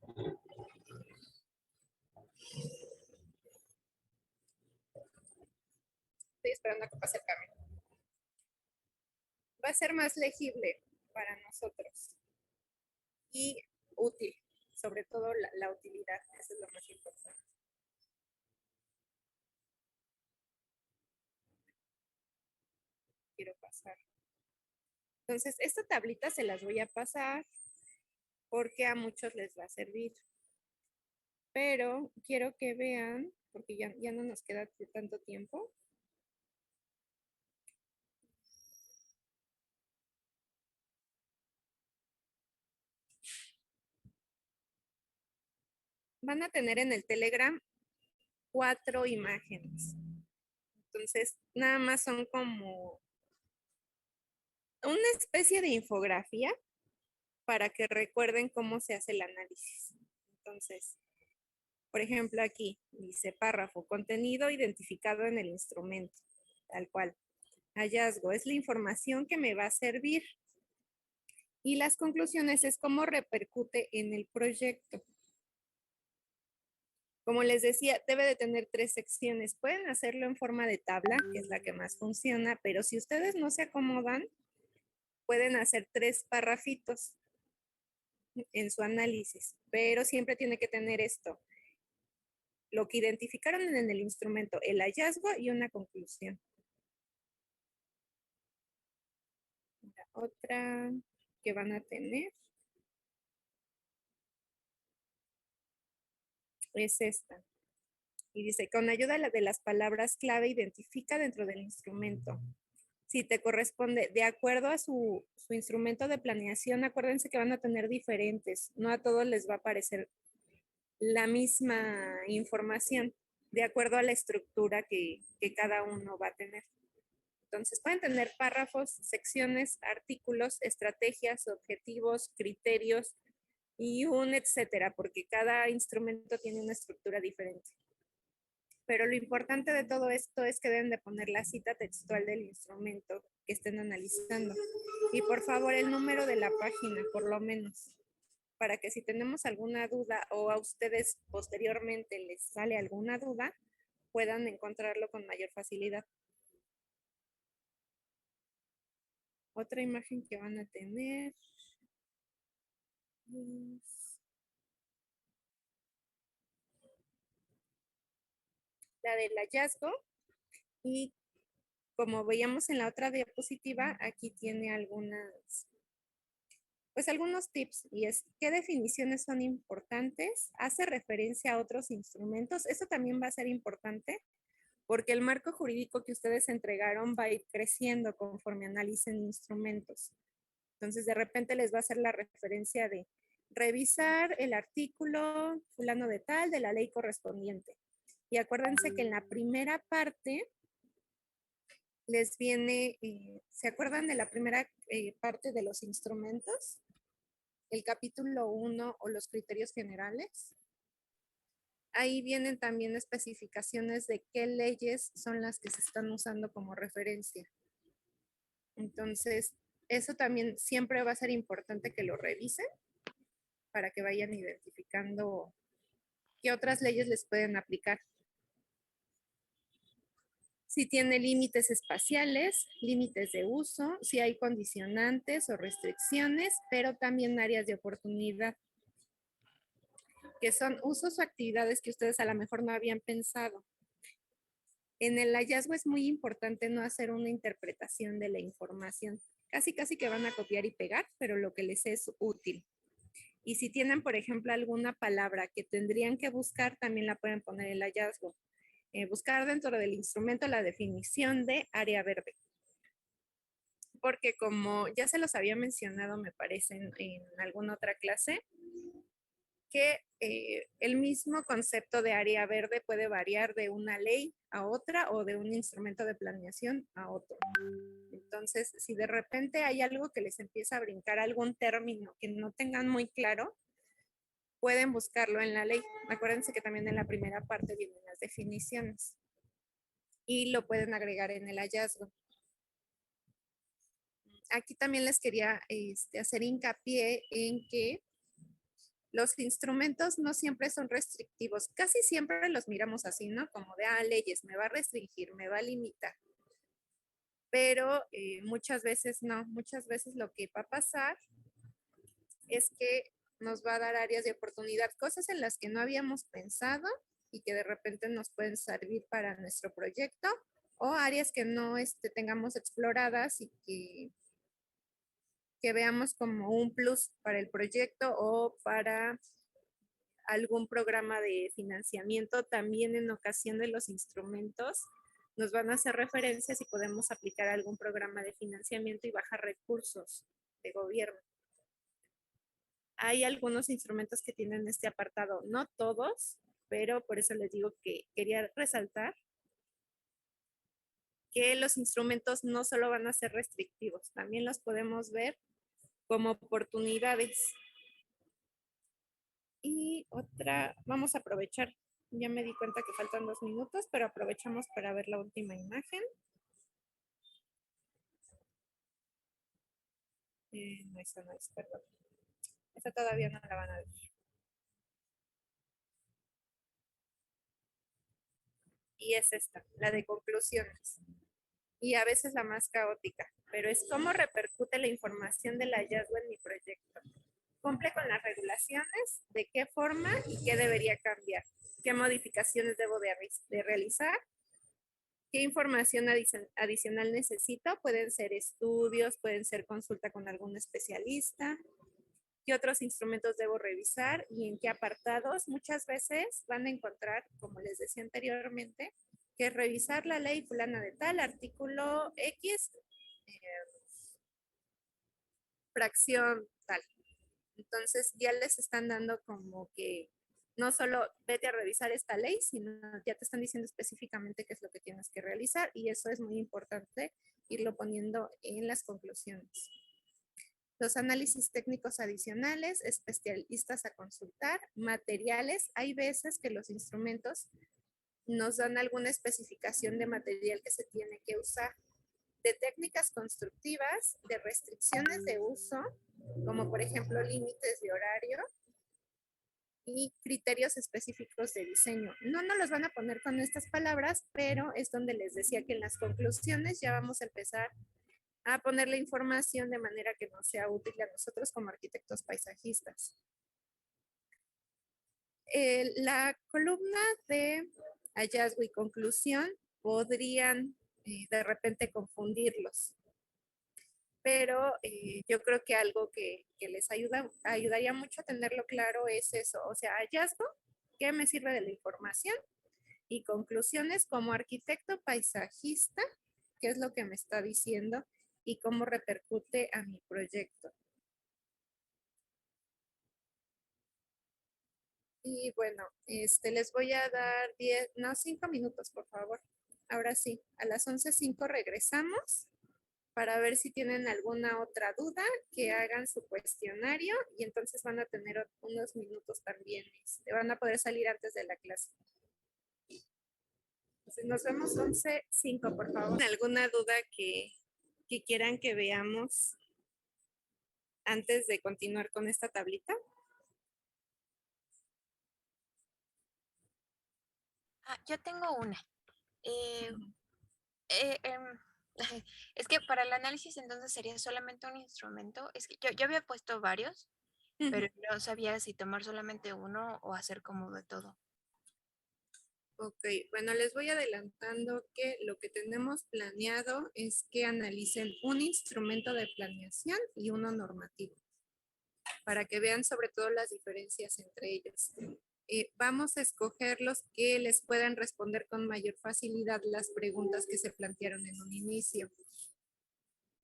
A: Estoy esperando a que pase el cambio. Va a ser más legible para nosotros y útil, sobre todo la utilidad, eso es lo más importante. Quiero pasar. Entonces, esta tablita se las voy a pasar porque a muchos les va a servir. Pero quiero que vean, porque ya no nos queda tanto tiempo. Van a tener en el Telegram 4 imágenes. Entonces, nada más son como una especie de infografía para que recuerden cómo se hace el análisis. Entonces, por ejemplo, aquí dice párrafo, contenido identificado en el instrumento, tal cual. Hallazgo es la información que me va a servir. Y las conclusiones es cómo repercute en el proyecto. Como les decía, debe de tener 3 secciones. Pueden hacerlo en forma de tabla, que es la que más funciona, pero si ustedes no se acomodan, pueden hacer 3 párrafitos en su análisis, pero siempre tiene que tener esto. Lo que identificaron en el instrumento, el hallazgo y una conclusión. La otra que van a tener es esta. Y dice, con ayuda de las palabras clave, identifica dentro del instrumento. Si te corresponde, de acuerdo a su instrumento de planeación, acuérdense que van a tener diferentes. No a todos les va a aparecer la misma información, de acuerdo a la estructura que cada uno va a tener. Entonces, pueden tener párrafos, secciones, artículos, estrategias, objetivos, criterios y un etcétera, porque cada instrumento tiene una estructura diferente. Pero lo importante de todo esto es que deben de poner la cita textual del instrumento que estén analizando. Y por favor, el número de la página, por lo menos, para que si tenemos alguna duda o a ustedes posteriormente les sale alguna duda, puedan encontrarlo con mayor facilidad. Otra imagen que van a tener es la del hallazgo. Y como veíamos en la otra diapositiva, aquí tiene algunos tips, y es qué definiciones son importantes, hace referencia a otros instrumentos. Eso también va a ser importante porque el marco jurídico que ustedes entregaron va a ir creciendo conforme analicen instrumentos. Entonces, de repente les va a hacer la referencia de revisar el artículo fulano de tal de la ley correspondiente. Y acuérdense que en la primera parte les viene, ¿se acuerdan de la primera parte de los instrumentos? El capítulo 1 o los criterios generales. Ahí vienen también especificaciones de qué leyes son las que se están usando como referencia. Entonces, eso también siempre va a ser importante que lo revisen para que vayan identificando qué otras leyes les pueden aplicar. Si tiene límites espaciales, límites de uso, si hay condicionantes o restricciones, pero también áreas de oportunidad, que son usos o actividades que ustedes a lo mejor no habían pensado. En el hallazgo es muy importante no hacer una interpretación de la información. Casi que van a copiar y pegar, pero lo que les es útil. Y si tienen, por ejemplo, alguna palabra que tendrían que buscar, también la pueden poner en el hallazgo. Buscar dentro del instrumento la definición de área verde. Porque como ya se los había mencionado, me parece, en alguna otra clase, que el mismo concepto de área verde puede variar de una ley a otra o de un instrumento de planeación a otro. Entonces, si de repente hay algo que les empieza a brincar, algún término que no tengan muy claro, pueden buscarlo en la ley. Acuérdense que también en la primera parte vienen las definiciones. y lo pueden agregar en el hallazgo. Aquí también les quería hacer hincapié en que los instrumentos no siempre son restrictivos. Casi siempre los miramos así, ¿no? Como de, leyes, me va a restringir, me va a limitar. Pero muchas veces no. Muchas veces lo que va a pasar es que nos va a dar áreas de oportunidad, cosas en las que no habíamos pensado y que de repente nos pueden servir para nuestro proyecto, o áreas que no tengamos exploradas y que veamos como un plus para el proyecto o para algún programa de financiamiento. También en ocasión de los instrumentos nos van a hacer referencias si podemos aplicar algún programa de financiamiento y bajar recursos de gobierno. Hay algunos instrumentos que tienen este apartado, no todos, pero por eso les digo que quería resaltar que los instrumentos no solo van a ser restrictivos, también los podemos ver como oportunidades. Y otra, vamos a aprovechar, ya me di cuenta que faltan 2 minutos, pero aprovechamos para ver la última imagen. No, esa no es, perdón. Esa todavía no la van a ver. Y es esta, la de conclusiones. Y a veces la más caótica, pero es cómo repercute la información del hallazgo en mi proyecto. ¿Cumple con las regulaciones? ¿De qué forma y qué debería cambiar? ¿Qué modificaciones debo de realizar? ¿Qué información adicional necesito? Pueden ser estudios, pueden ser consulta con algún especialista. ¿Qué otros instrumentos debo revisar y en qué apartados? Muchas veces van a encontrar, como les decía anteriormente, que revisar la ley fulana de tal, artículo X, fracción tal. Entonces ya les están dando como que no solo vete a revisar esta ley, sino ya te están diciendo específicamente qué es lo que tienes que realizar, y eso es muy importante irlo poniendo en las conclusiones. Los análisis técnicos adicionales, especialistas a consultar, materiales. Hay veces que los instrumentos nos dan alguna especificación de material que se tiene que usar, de técnicas constructivas, de restricciones de uso, como por ejemplo límites de horario, y criterios específicos de diseño. No nos los van a poner con estas palabras, pero es donde les decía que en las conclusiones ya vamos a empezar a poner la información de manera que nos sea útil a nosotros como arquitectos paisajistas. La columna de hallazgo y conclusión podrían de repente confundirlos, pero yo creo que algo que les ayudaría mucho a tenerlo claro es eso, o sea, hallazgo, ¿qué me sirve de la información? Y conclusiones como arquitecto paisajista, ¿qué es lo que me está diciendo? Y cómo repercute a mi proyecto. Y bueno, les voy a dar 5 minutos, por favor. Ahora sí, a las 11:05 regresamos para ver si tienen alguna otra duda, que hagan su cuestionario y entonces van a tener unos minutos también. Van a poder salir antes de la clase. Entonces nos vemos 11:05, por favor. ¿Alguna duda que quieran que veamos antes de continuar con esta tablita?
D: Yo tengo una. Eh, eh, em, es que para el análisis entonces sería solamente un instrumento. Es que yo había puesto varios, pero no sabía si tomar solamente uno o hacer como de todo.
A: Ok, bueno, les voy adelantando que lo que tenemos planeado es que analicen un instrumento de planeación y uno normativo, para que vean sobre todo las diferencias entre ellos. Vamos a escoger los que les puedan responder con mayor facilidad las preguntas que se plantearon en un inicio.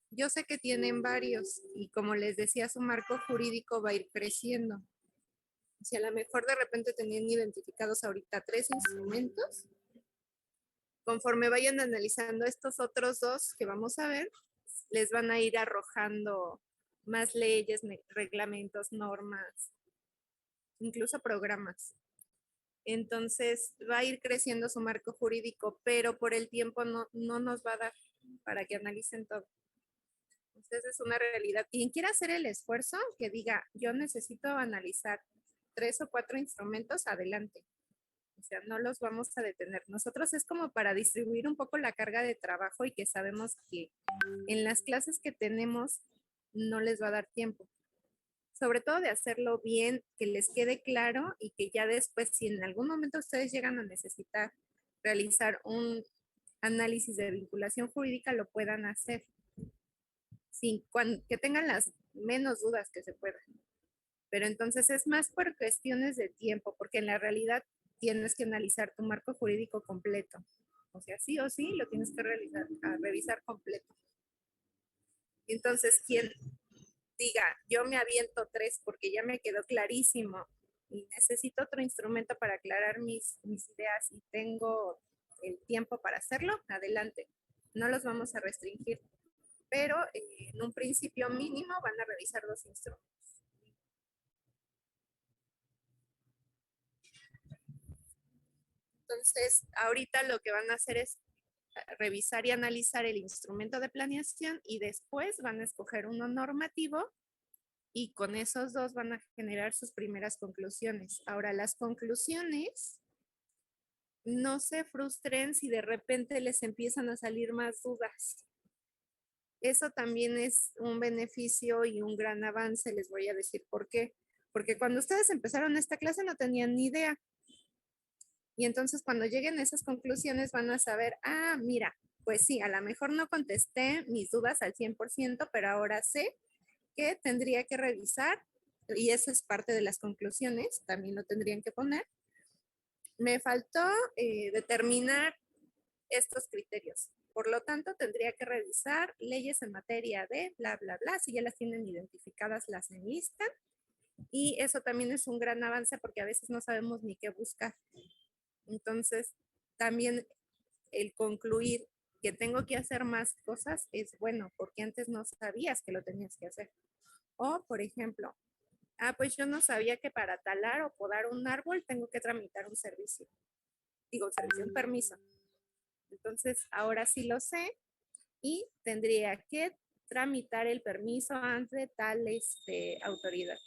A: Yo sé que tienen varios y como les decía, su marco jurídico va a ir creciendo. Si a lo mejor de repente tenían identificados ahorita 3 instrumentos, conforme vayan analizando estos otros 2 que vamos a ver, les van a ir arrojando más leyes, reglamentos, normas, incluso programas. Entonces va a ir creciendo su marco jurídico, pero por el tiempo no nos va a dar para que analicen todo. Entonces es una realidad. Quien quiera hacer el esfuerzo, que diga, yo necesito analizar 3 o 4 instrumentos, adelante. O sea, no los vamos a detener. Nosotros es como para distribuir un poco la carga de trabajo y que sabemos que en las clases que tenemos no les va a dar tiempo. Sobre todo de hacerlo bien, que les quede claro y que ya después, si en algún momento ustedes llegan a necesitar realizar un análisis de vinculación jurídica, lo puedan hacer. Sin, que tengan las menos dudas que se puedan. Pero entonces es más por cuestiones de tiempo, porque en la realidad tienes que analizar tu marco jurídico completo. O sea, sí o sí lo tienes que revisar completo. Entonces, quien diga, yo me aviento 3 porque ya me quedó clarísimo y necesito otro instrumento para aclarar mis ideas y tengo el tiempo para hacerlo, adelante. No los vamos a restringir, pero en un principio mínimo van a revisar 2 instrumentos. Entonces, ahorita lo que van a hacer es revisar y analizar el instrumento de planeación y después van a escoger uno normativo y con esos 2 van a generar sus primeras conclusiones. Ahora, las conclusiones, no se frustren si de repente les empiezan a salir más dudas. Eso también es un beneficio y un gran avance, les voy a decir por qué. Porque cuando ustedes empezaron esta clase no tenían ni idea. Y entonces cuando lleguen a esas conclusiones van a saber, ah, mira, pues sí, a lo mejor no contesté mis dudas al 100%, pero ahora sé que tendría que revisar, y eso es parte de las conclusiones, también lo tendrían que poner. Me faltó determinar estos criterios. Por lo tanto, tendría que revisar leyes en materia de bla, bla, bla. Si ya las tienen identificadas, las enlistan. Y eso también es un gran avance porque a veces no sabemos ni qué buscar. Entonces, también el concluir que tengo que hacer más cosas es bueno, porque antes no sabías que lo tenías que hacer. O, por ejemplo, pues yo no sabía que para talar o podar un árbol tengo que tramitar un servicio. Digo, un permiso. Entonces, ahora sí lo sé y tendría que tramitar el permiso ante tal autoridad.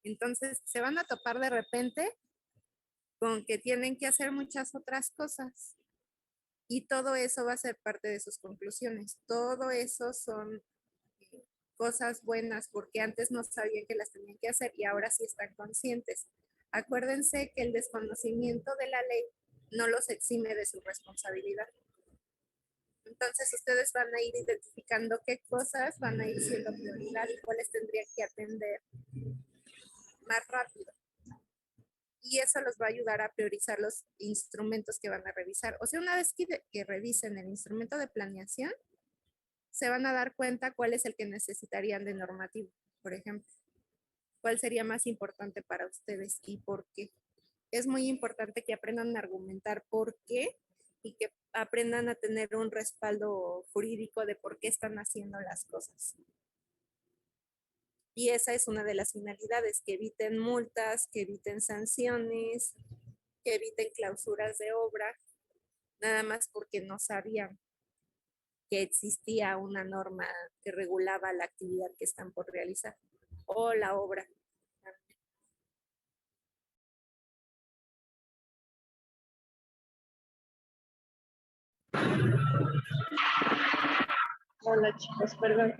A: Entonces, se van a topar de repente con que tienen que hacer muchas otras cosas. Y todo eso va a ser parte de sus conclusiones. Todo eso son cosas buenas porque antes no sabían que las tenían que hacer y ahora sí están conscientes. Acuérdense que el desconocimiento de la ley no los exime de su responsabilidad. Entonces ustedes van a ir identificando qué cosas van a ir siendo prioridad y cuáles tendrían que atender más rápido. Y eso los va a ayudar a priorizar los instrumentos que van a revisar. O sea, una vez que revisen el instrumento de planeación, se van a dar cuenta cuál es el que necesitarían de normativo, por ejemplo. ¿Cuál sería más importante para ustedes y por qué? Es muy importante que aprendan a argumentar por qué y que aprendan a tener un respaldo jurídico de por qué están haciendo las cosas. Y esa es una de las finalidades, que eviten multas, que eviten sanciones, que eviten clausuras de obra, nada más porque no sabían que existía una norma que regulaba la actividad que están por realizar o la obra.
F: Hola chicos, perdón.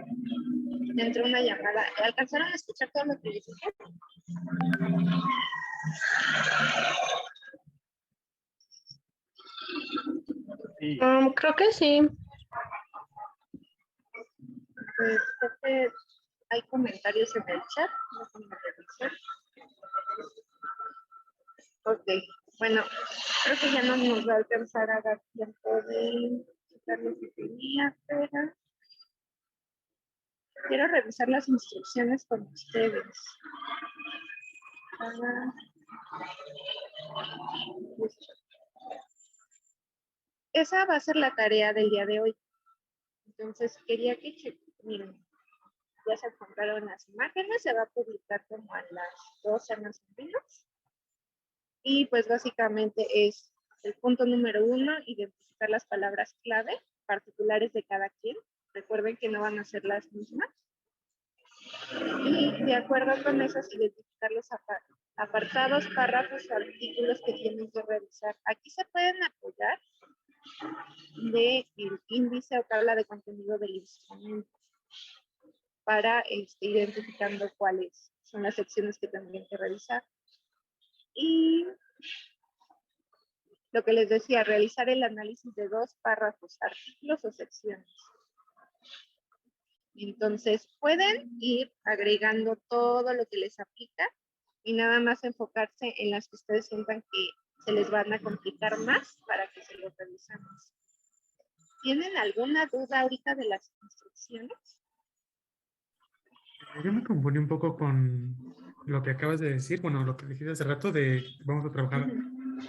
F: Me entró una llamada. ¿Alcanzaron a escuchar todo lo que dije?
H: Sí.
G: Creo que sí.
F: Pues creo que hay comentarios en el chat. Déjenme revisar. Ok, bueno, creo que ya no nos va a alcanzar a dar tiempo de quitar lo que tenía, pero quiero revisar las instrucciones con ustedes. Esa va a ser la tarea del día de hoy. Entonces, quería que miren, ya se encontraron las imágenes, se va a publicar como a las 12 más o menos. Y pues básicamente es el punto número 1, identificar las palabras clave particulares de cada quien. Recuerden que no van a ser las mismas. Y de acuerdo con esas, identificar los apartados, párrafos o artículos que tienen que revisar. Aquí se pueden apoyar del índice o tabla de contenido del instrumento para identificando cuáles son las secciones que tendrían que revisar. Y lo que les decía, realizar el análisis de 2 párrafos, artículos o secciones. Entonces, pueden ir agregando todo lo que les aplica y nada más enfocarse en las que ustedes sientan que se les van a complicar más para que se lo revisemos. ¿Tienen alguna duda ahorita de las instrucciones?
C: Yo me confundí un poco con lo que acabas de decir, bueno, lo que dijiste hace rato de vamos a trabajar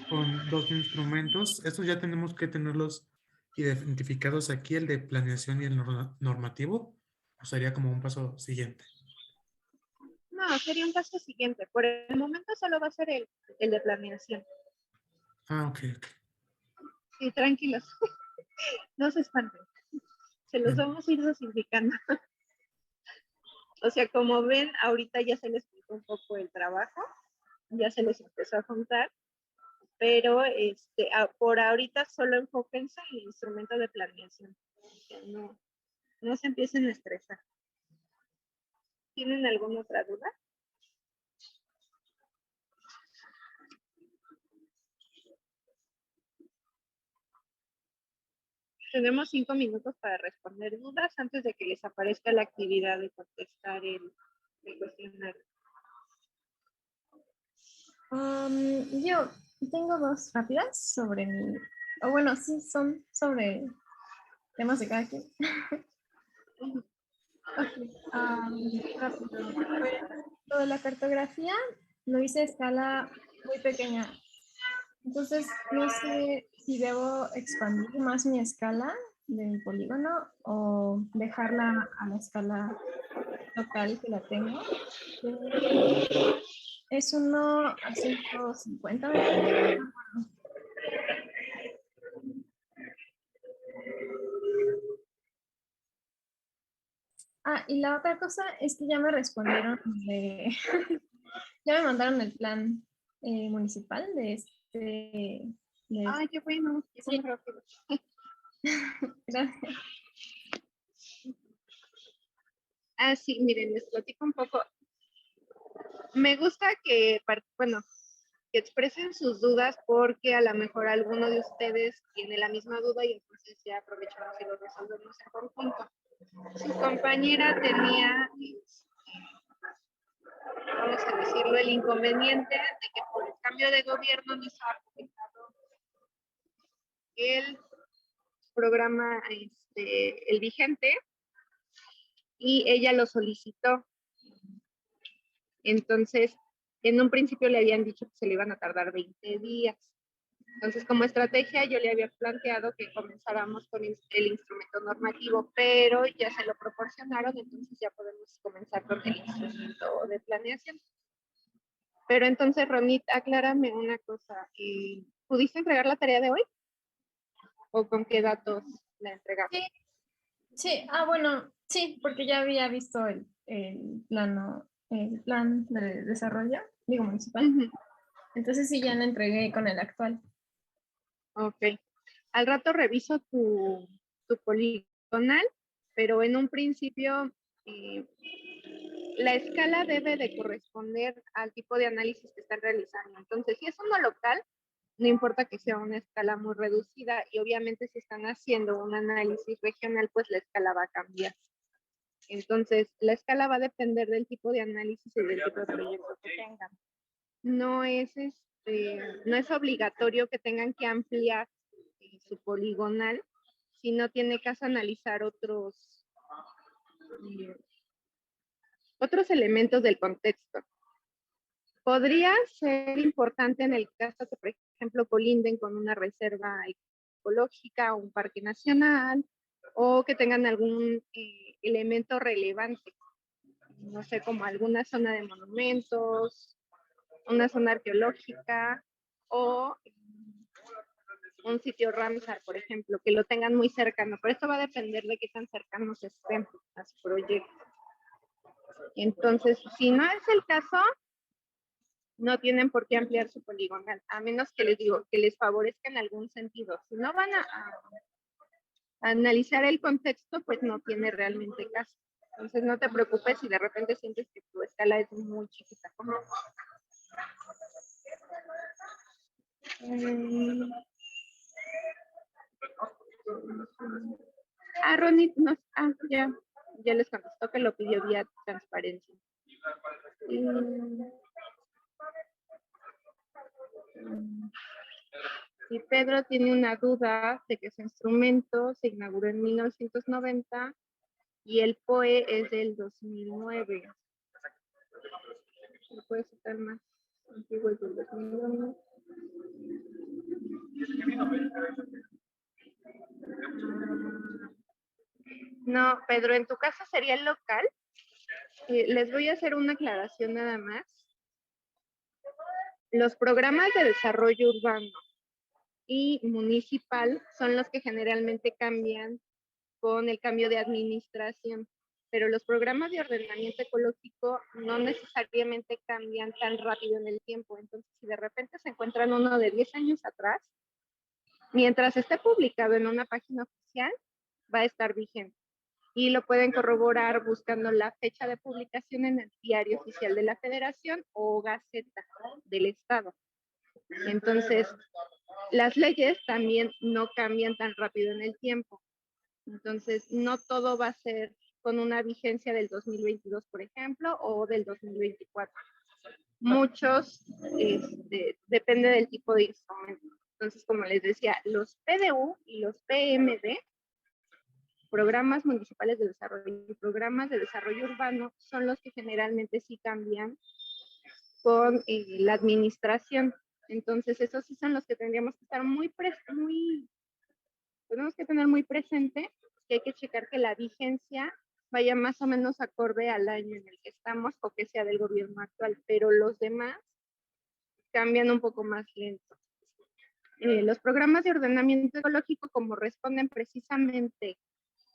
C: con 2 instrumentos. Estos ya tenemos que tenerlos identificados aquí, el de planeación y el normativo, o sería como un paso siguiente.
F: No, sería un paso siguiente. Por el momento solo va a ser el de planeación.
C: Ah, ok.
F: Sí, tranquilos. No se espanten. Se los
C: Bien.
F: vamos a ir dosificando. O sea, como ven, ahorita ya se les explicó un poco el trabajo, ya se les empezó a juntar, pero por ahorita solo enfóquense en el instrumento de planeación. O sea, no se empiecen a estresar. ¿Tienen alguna otra duda? Tenemos 5 minutos para responder dudas antes de que les aparezca la actividad de contestar el cuestionario.
G: Yo tengo 2 rápidas sobre mi, o bueno, sí, son sobre temas de cada quien. Ok, rápido. Pues, lo de la cartografía lo hice a escala muy pequeña. Entonces, no sé si debo expandir más mi escala de mi polígono o dejarla a la escala local que la tengo. Es 1 a 150. Y la otra cosa es que ya me respondieron ya me mandaron el plan municipal de
F: Ay, qué bueno.
G: Sí.
F: Rápido.
G: Gracias.
F: Sí, miren, les platico un poco. Me gusta que expresen sus dudas porque a lo mejor alguno de ustedes tiene la misma duda y entonces ya aprovechamos y lo resolvemos en conjunto. Su compañera tenía, vamos a decirlo, el inconveniente de que por el cambio de gobierno no estaba publicado el programa, el vigente, y ella lo solicitó. Entonces, en un principio le habían dicho que se le iban a tardar 20 días. Entonces, como estrategia, yo le había planteado que comenzáramos con el instrumento normativo, pero ya se lo proporcionaron, entonces ya podemos comenzar con el instrumento de planeación. Pero entonces, Ronit, aclárame una cosa. ¿Pudiste entregar la tarea de hoy? ¿O con qué datos la entregaste?
G: Sí, bueno, sí, porque ya había visto el plan de desarrollo, digo, municipal. Entonces sí, ya la entregué con el actual.
F: Ok. Al rato reviso tu poligonal, pero en un principio la escala debe de corresponder al tipo de análisis que están realizando. Entonces, si es uno local, no importa que sea una escala muy reducida, y obviamente si están haciendo un análisis regional, pues la escala va a cambiar. Entonces, la escala va a depender del tipo de análisis y del tipo de proyecto que tengan. No es obligatorio que tengan que ampliar su poligonal si no tiene caso analizar otros elementos del contexto. Podría ser importante en el caso que, por ejemplo, colinden con una reserva ecológica o un parque nacional, o que tengan algún elemento relevante, no sé, como alguna zona de monumentos, una zona arqueológica, o un sitio Ramsar, por ejemplo, que lo tengan muy cercano. Pero esto va a depender de qué tan cercanos estén a su proyecto. Entonces, si no es el caso, no tienen por qué ampliar su poligonal, a menos que les digo que les favorezca en algún sentido. Si no van a analizar el contexto, pues no tiene realmente caso. Entonces no te preocupes si de repente sientes que tu escala es muy chiquita. Ronnie, ya les contestó que lo pidió vía transparencia. Y Pedro tiene una duda de que su instrumento se inauguró en 1990 y el POE es del 2009. ¿Lo puedes citar más antiguo? Es del 2001. No, Pedro, en tu caso sería el local. Les voy a hacer una aclaración nada más. Los programas de desarrollo urbano y municipal son los que generalmente cambian con el cambio de administración, pero los programas de ordenamiento ecológico no necesariamente cambian tan rápido en el tiempo. Entonces, si de repente se encuentran uno de 10 años atrás, mientras esté publicado en una página oficial, va a estar vigente. Y lo pueden corroborar buscando la fecha de publicación en el Diario Oficial de la Federación o Gaceta del Estado. Entonces, las leyes también no cambian tan rápido en el tiempo. Entonces, no todo va a ser con una vigencia del 2022, por ejemplo, o del 2024. Muchos, depende del tipo de instrumento. Entonces, como les decía, los PDU y los PMD, programas municipales de desarrollo y programas de desarrollo urbano, son los que generalmente sí cambian con la administración. Entonces, esos sí son los que tendríamos que estar tenemos que tener muy presente que hay que checar que la vigencia vaya más o menos acorde al año en el que estamos o que sea del gobierno actual, pero los demás cambian un poco más lento. Los programas de ordenamiento ecológico, como responden precisamente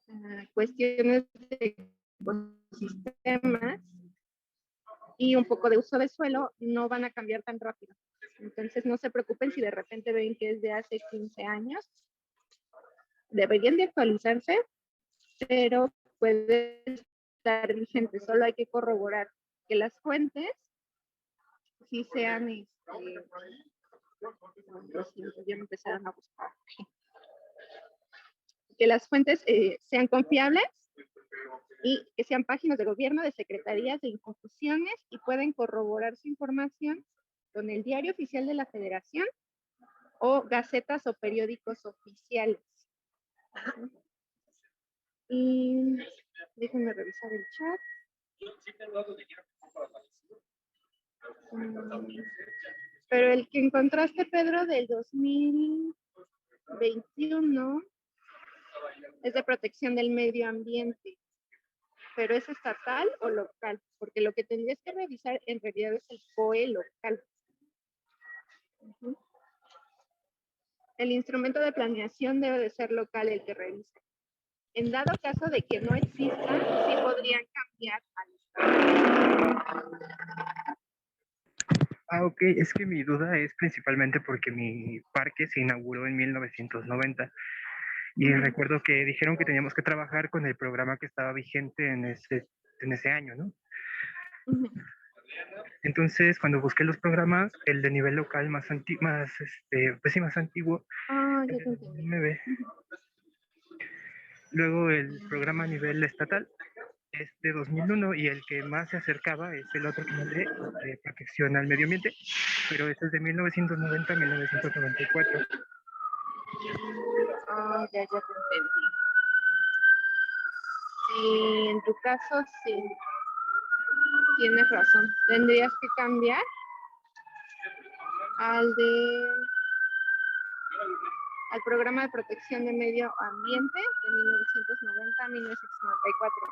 F: a cuestiones de ecosistemas y un poco de uso de suelo, no van a cambiar tan rápido. Entonces no se preocupen si de repente ven que es de hace 15 años. Deberían de actualizarse, pero puede estar vigente. Solo hay que corroborar que las fuentes sí sean, ya me empezaron a buscar. Que las fuentes sean confiables y que sean páginas de gobierno, de secretarías, de instituciones y pueden corroborar su información con el Diario Oficial de la Federación o gacetas o periódicos oficiales. Y déjenme revisar el chat. Pero el que encontraste, Pedro, del 2021 es de protección del medio ambiente. Pero ¿es estatal o local? Porque lo que tendrías que revisar en realidad es el POE local. El instrumento de planeación debe de ser local el que revise. En dado caso de que no exista, sí podrían cambiar al estado.
I: Ok, es que mi duda es principalmente porque mi parque se inauguró en 1990 y recuerdo que dijeron que teníamos que trabajar con el programa que estaba vigente en ese año, ¿no? Entonces, cuando busqué los programas, el de nivel local más antiguo,
F: Ya te entendí.
I: Luego el programa a nivel estatal es de 2001 y el que más se acercaba es el otro que mandé, de protección al medio ambiente, pero ese es de 1990 a 1994.
F: Ya te entendí. Sí, en tu caso sí, tienes razón. Tendrías que cambiar al programa de protección de medio ambiente de 1990 a 1994.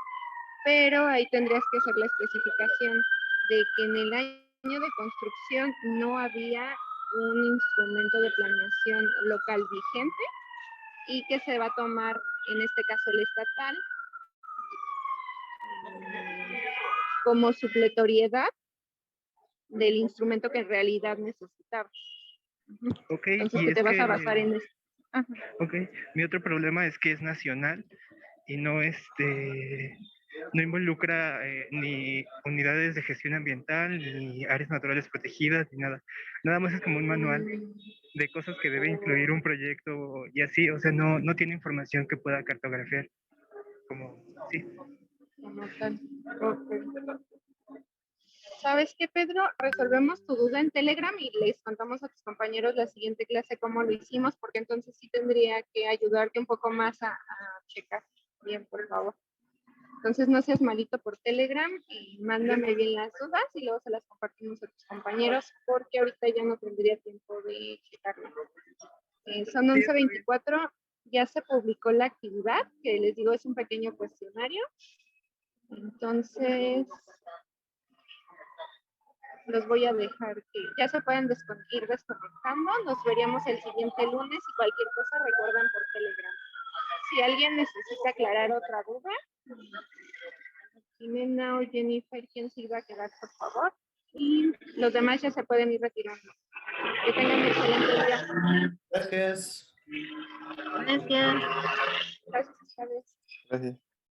F: Pero ahí tendrías que hacer la especificación de que en el año de construcción no había un instrumento de planeación local vigente y que se va a tomar, en este caso el estatal, como supletoriedad del instrumento que en realidad necesitaba.
I: Ok,
F: Entonces,
I: y
F: que
I: es
F: te vas a
I: que,
F: basar en esto. Ajá.
I: ok, mi otro problema es que es nacional y no, no involucra ni unidades de gestión ambiental, ni áreas naturales protegidas, ni nada. Nada más es como un manual de cosas que debe incluir un proyecto y así, o sea, no tiene información que pueda cartografiar. Como, sí.
F: Como tal. Ok. ¿Sabes qué, Pedro? Resolvemos tu duda en Telegram y les contamos a tus compañeros la siguiente clase cómo lo hicimos, porque entonces sí tendría que ayudarte un poco más a checar bien, por favor. Entonces no seas malito por Telegram y mándame bien las dudas y luego se las compartimos a tus compañeros, porque ahorita ya no tendría tiempo de checarlo. Son 11:24, ya se publicó la actividad, que les digo es un pequeño cuestionario. Entonces, los voy a dejar que ya se pueden ir desconectando. Nos veríamos el siguiente lunes y cualquier cosa recuerden por Telegram. Si alguien necesita aclarar otra duda, Jimena o Jennifer, quien se iba a quedar, por favor. Y los demás ya se pueden ir retirando. Que tengan un excelente día.
C: Gracias.
F: Gracias. Gracias, Chávez.
E: Gracias.